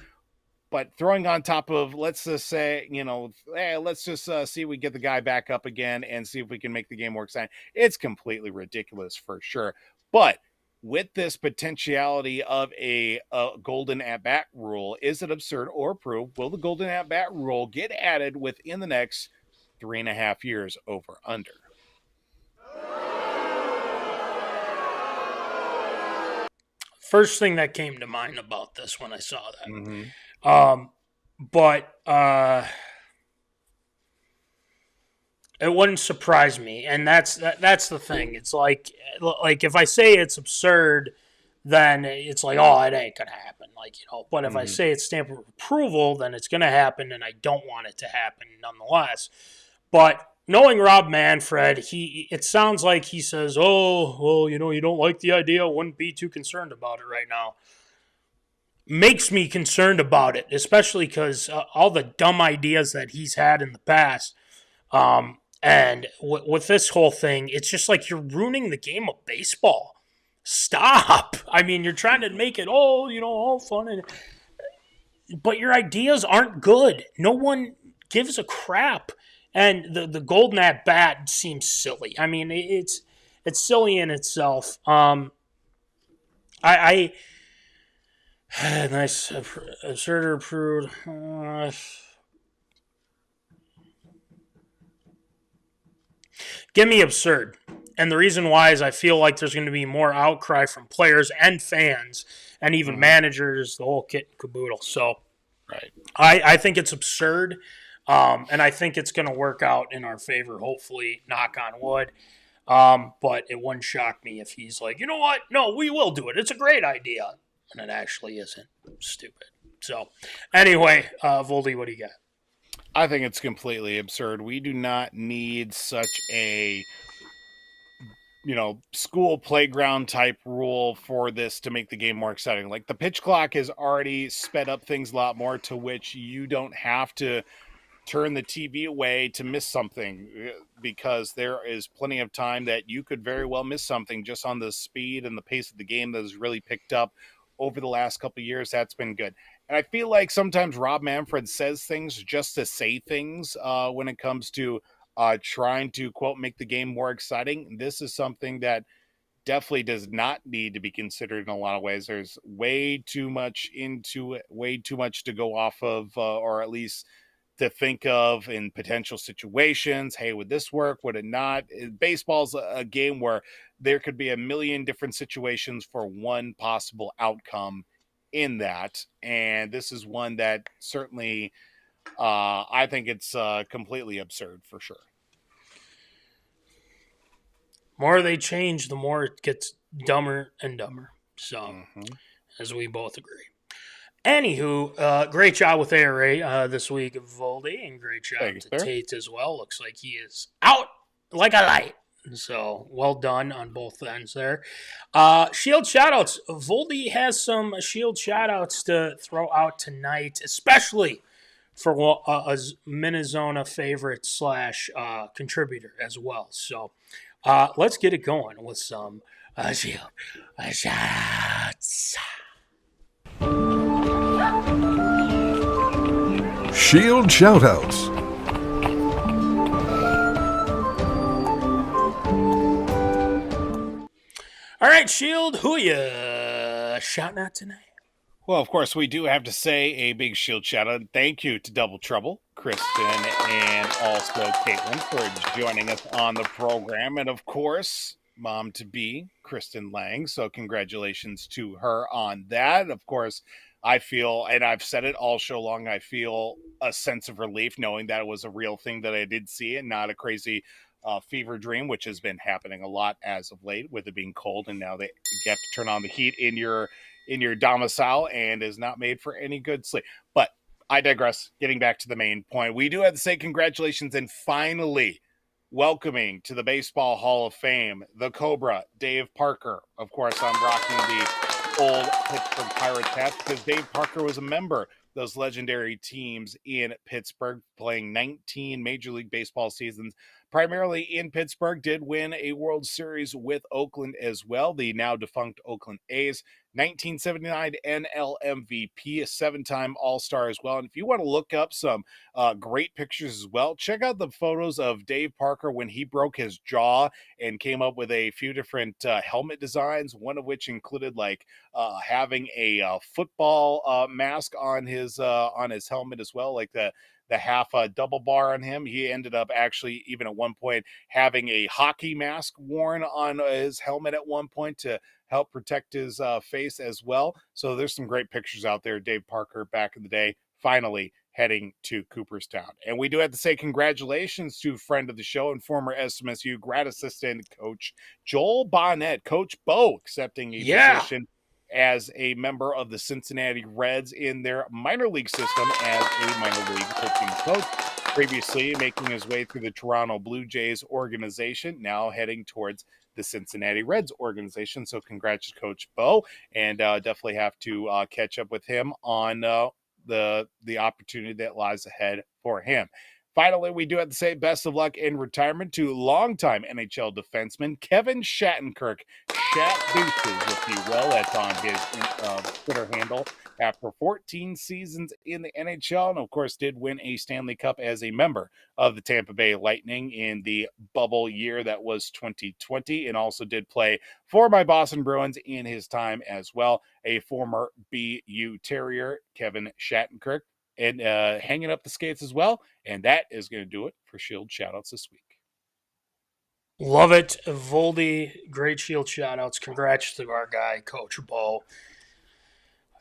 But throwing on top of, let's just say, let's just see if we get the guy back up again and see if we can make the game more exciting. It's completely ridiculous for sure. But with this potentiality of a golden at-bat rule, is it absurd or approved? Will the golden at-bat rule get added within the next 3.5 years, over under? First thing that came to mind about this when I saw that. Mm-hmm. But it wouldn't surprise me, and that's the thing. It's like if I say it's absurd, then it's like, oh, it ain't gonna happen. Like, but if I say it's stamp of approval, then it's gonna happen, and I don't want it to happen nonetheless. But knowing Rob Manfred, it sounds like he says, oh, well, you don't like the idea, wouldn't be too concerned about it right now. Makes me concerned about it, especially because all the dumb ideas that he's had in the past. And with this whole thing, it's just like you're ruining the game of baseball. Stop. I mean, you're trying to make it, all fun. But your ideas aren't good. No one gives a crap. And the golden at bat seems silly. I mean, it's silly in itself. Nice, absurd or approved. Give me absurd. And the reason why is I feel like there's going to be more outcry from players and fans and even managers, the whole kit and caboodle. So Right. I think it's absurd. And I think it's going to work out in our favor, hopefully, knock on wood. But it wouldn't shock me if he's like, you know what? No, we will do it. It's a great idea. And it actually isn't. Stupid. So, anyway, Voldy, what do you got? I think it's completely absurd. We do not need such a, school playground type rule for this to make the game more exciting. Like the pitch clock has already sped up things a lot more, to which you don't have to turn the TV away to miss something, because there is plenty of time that you could very well miss something just on the speed and the pace of the game that has really picked up over the last couple of years. That's been good. And I feel like sometimes Rob Manfred says things just to say things when it comes to trying to, quote, make the game more exciting. This is something that definitely does not need to be considered in a lot of ways. There's way too much into it, way too much to go off of, or at least to think of in potential situations. Hey, would this work? Would it not? Baseball's a game where there could be a million different situations for one possible outcome in that. And this is one that certainly, I think it's completely absurd for sure. More they change, the more it gets dumber and dumber. So, as we both agree. Anywho, great job with ARA this week, Voldy, and great job to Tate as well. Looks like he is out like a light. So, well done on both ends there. Shield shoutouts. Voldy has some Shield shoutouts to throw out tonight, especially for a MinneZona favorite / contributor as well. So, let's get it going with some Shield shoutouts. Shield shoutouts. All right, Shield, who you shouting out tonight? Well, of course, we do have to say a big Shield shout out. Thank you to Double Trouble, Kristen, and also Caitlin for joining us on the program. And of course, mom-to-be, Kristen Lang. So congratulations to her on that. Of course, I feel, and I've said it all show long, I feel a sense of relief knowing that it was a real thing that I did see and not a crazy fever dream, which has been happening a lot as of late with it being cold. And now they have to turn on the heat in your domicile and is not made for any good sleep. But I digress. Getting back to the main point, we do have to say congratulations and finally welcoming to the Baseball Hall of Fame, the Cobra, Daveparker. Of course, I'm rocking the old Pittsburgh Pirates hat because Daveparker was a member of those legendary teams in Pittsburgh, playing 19 Major League Baseball seasons, primarily in Pittsburgh, did win a World Series with Oakland as well, the now defunct Oakland A's. 1979 NL MVP, a 7-time All-Star as well. And if you want to look up some great pictures as well, check out the photos of Daveparker when he broke his jaw and came up with a few different helmet designs, one of which included like having a football mask on his helmet as well, like the half double bar on him. He ended up actually even at one point having a hockey mask worn on his helmet at one point to help protect his face as well. So there's some great pictures out there. Daveparker back in the day, finally heading to Cooperstown. And we do have to say congratulations to friend of the show and former SMSU grad assistant coach Joel Bonnet, Coach Bo, accepting a position as a member of the Cincinnati Reds in their minor league system as a minor league pitching coach. Previously making his way through the Toronto Blue Jays organization, now heading towards the Cincinnati Reds organization. So congrats to Coach Bo, and definitely have to catch up with him on the opportunity that lies ahead for him. Finally, we do have to say best of luck in retirement to longtime NHL defenseman Kevin Shattenkirk. Shat Deuces, if you will. That's on his Twitter handle. After 14 seasons in the NHL, and of course did win a Stanley Cup as a member of the Tampa Bay Lightning in the bubble year that was 2020, and also did play for my Boston Bruins in his time as well. A former BU Terrier, Kevin Shattenkirk, and hanging up the skates as well. And that is going to do it for Shield Shoutouts this week. Love it. Voldy, great Shield Shoutouts. Congrats to our guy, Coach Bo.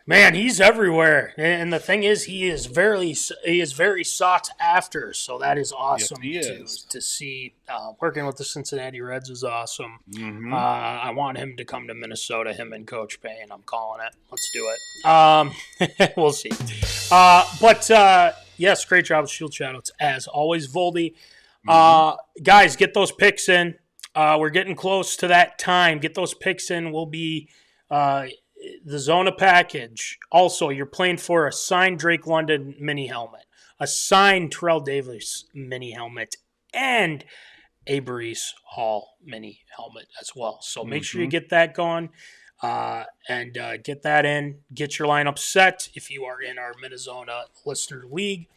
Man, he's everywhere. And the thing is, he is very sought after. So that is awesome to see. Working with the Cincinnati Reds is awesome. Mm-hmm. I want him to come to Minnesota, him and Coach Payne. I'm calling it. Let's do it. We'll see. But yes, great job with Shield Shoutouts as always, Voldy. Guys, get those picks in. We're getting close to that time. Get those picks in. We'll be the Zona package. Also, you're playing for a signed Drake London mini helmet, a signed Terrell Davis mini helmet, and a Brees Hall mini helmet as well. So make sure you get that going and get that in. Get your lineup set if you are in our MinneZona Listener League.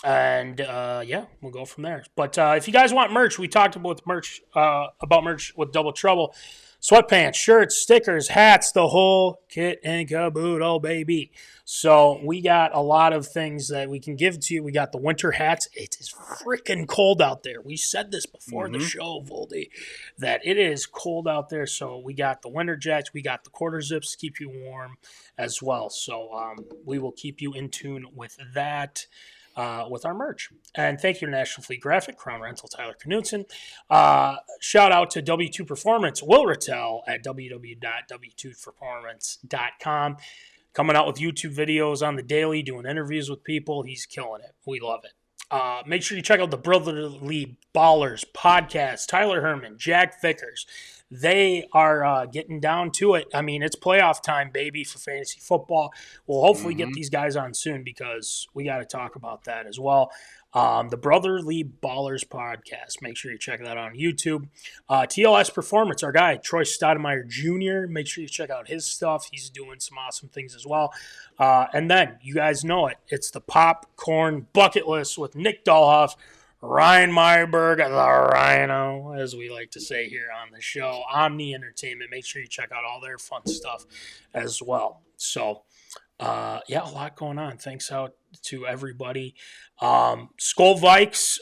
And we'll go from there. But if you guys want merch, we talked about merch with Double Trouble. Sweatpants, shirts, stickers, hats, the whole kit and caboodle, baby. So we got a lot of things that we can give to you. We got the winter hats. It is freaking cold out there. We said this before the show, Voldy, that it is cold out there. So we got the winter jackets. We got the quarter zips to keep you warm as well. So we will keep you in tune with that. With our merch. And thank you to National Fleet Graphic, Crown Rental, Tyler Knudsen. Shout out to W2 Performance, Will Rattel at www.w2performance.com. Coming out with YouTube videos on the daily, doing interviews with people. He's killing it. We love it. Make sure you check out the Brotherly Ballers podcast. Tyler Hermann, Jack Vickers. They are getting down to it. I mean, it's playoff time, baby, for fantasy football. We'll hopefully get these guys on soon because we got to talk about that as well. The Brotherly Ballers podcast. Make sure you check that out on YouTube. TLS Performance, our guy, Troy Stoudemire Jr. Make sure you check out his stuff. He's doing some awesome things as well. And then, you guys know it. It's the Popcorn Bucket List with Nick Dahlhoff, Ryne Myhrberg, the Rhino, as we like to say here on the show. Omni Entertainment. Make sure you check out all their fun stuff as well. So, a lot going on. Thanks out to everybody. Skol Vikes.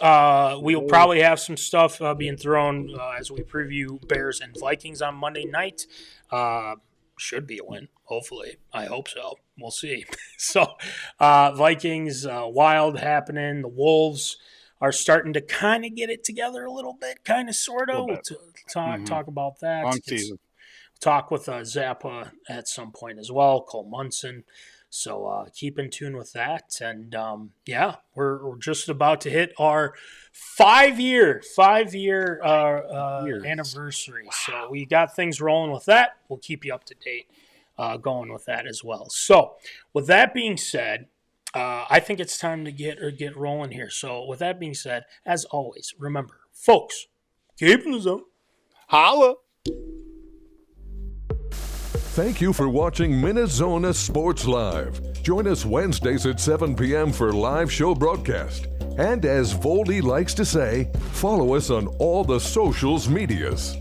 We'll probably have some stuff being thrown as we preview Bears and Vikings on Monday night. Should be a win, hopefully. I hope so. We'll see. So, Vikings, Wild happening. The Wolves are starting to kind of get it together a little bit, kind of, sort of. We'll talk about that. Long season. Talk with Zappa at some point as well, Cole Munson. So keep in tune with that. And, we're just about to hit our five-year anniversary. Wow. So we got things rolling with that. We'll keep you up to date going with that as well. So with that being said, I think it's time to get rolling here. So with that being said, as always, remember, folks, keep in the zone. Holla! Thank you for watching MinneZona Sports Live. Join us Wednesdays at 7 p.m. for live show broadcast. And as Voldy likes to say, follow us on all the socials medias.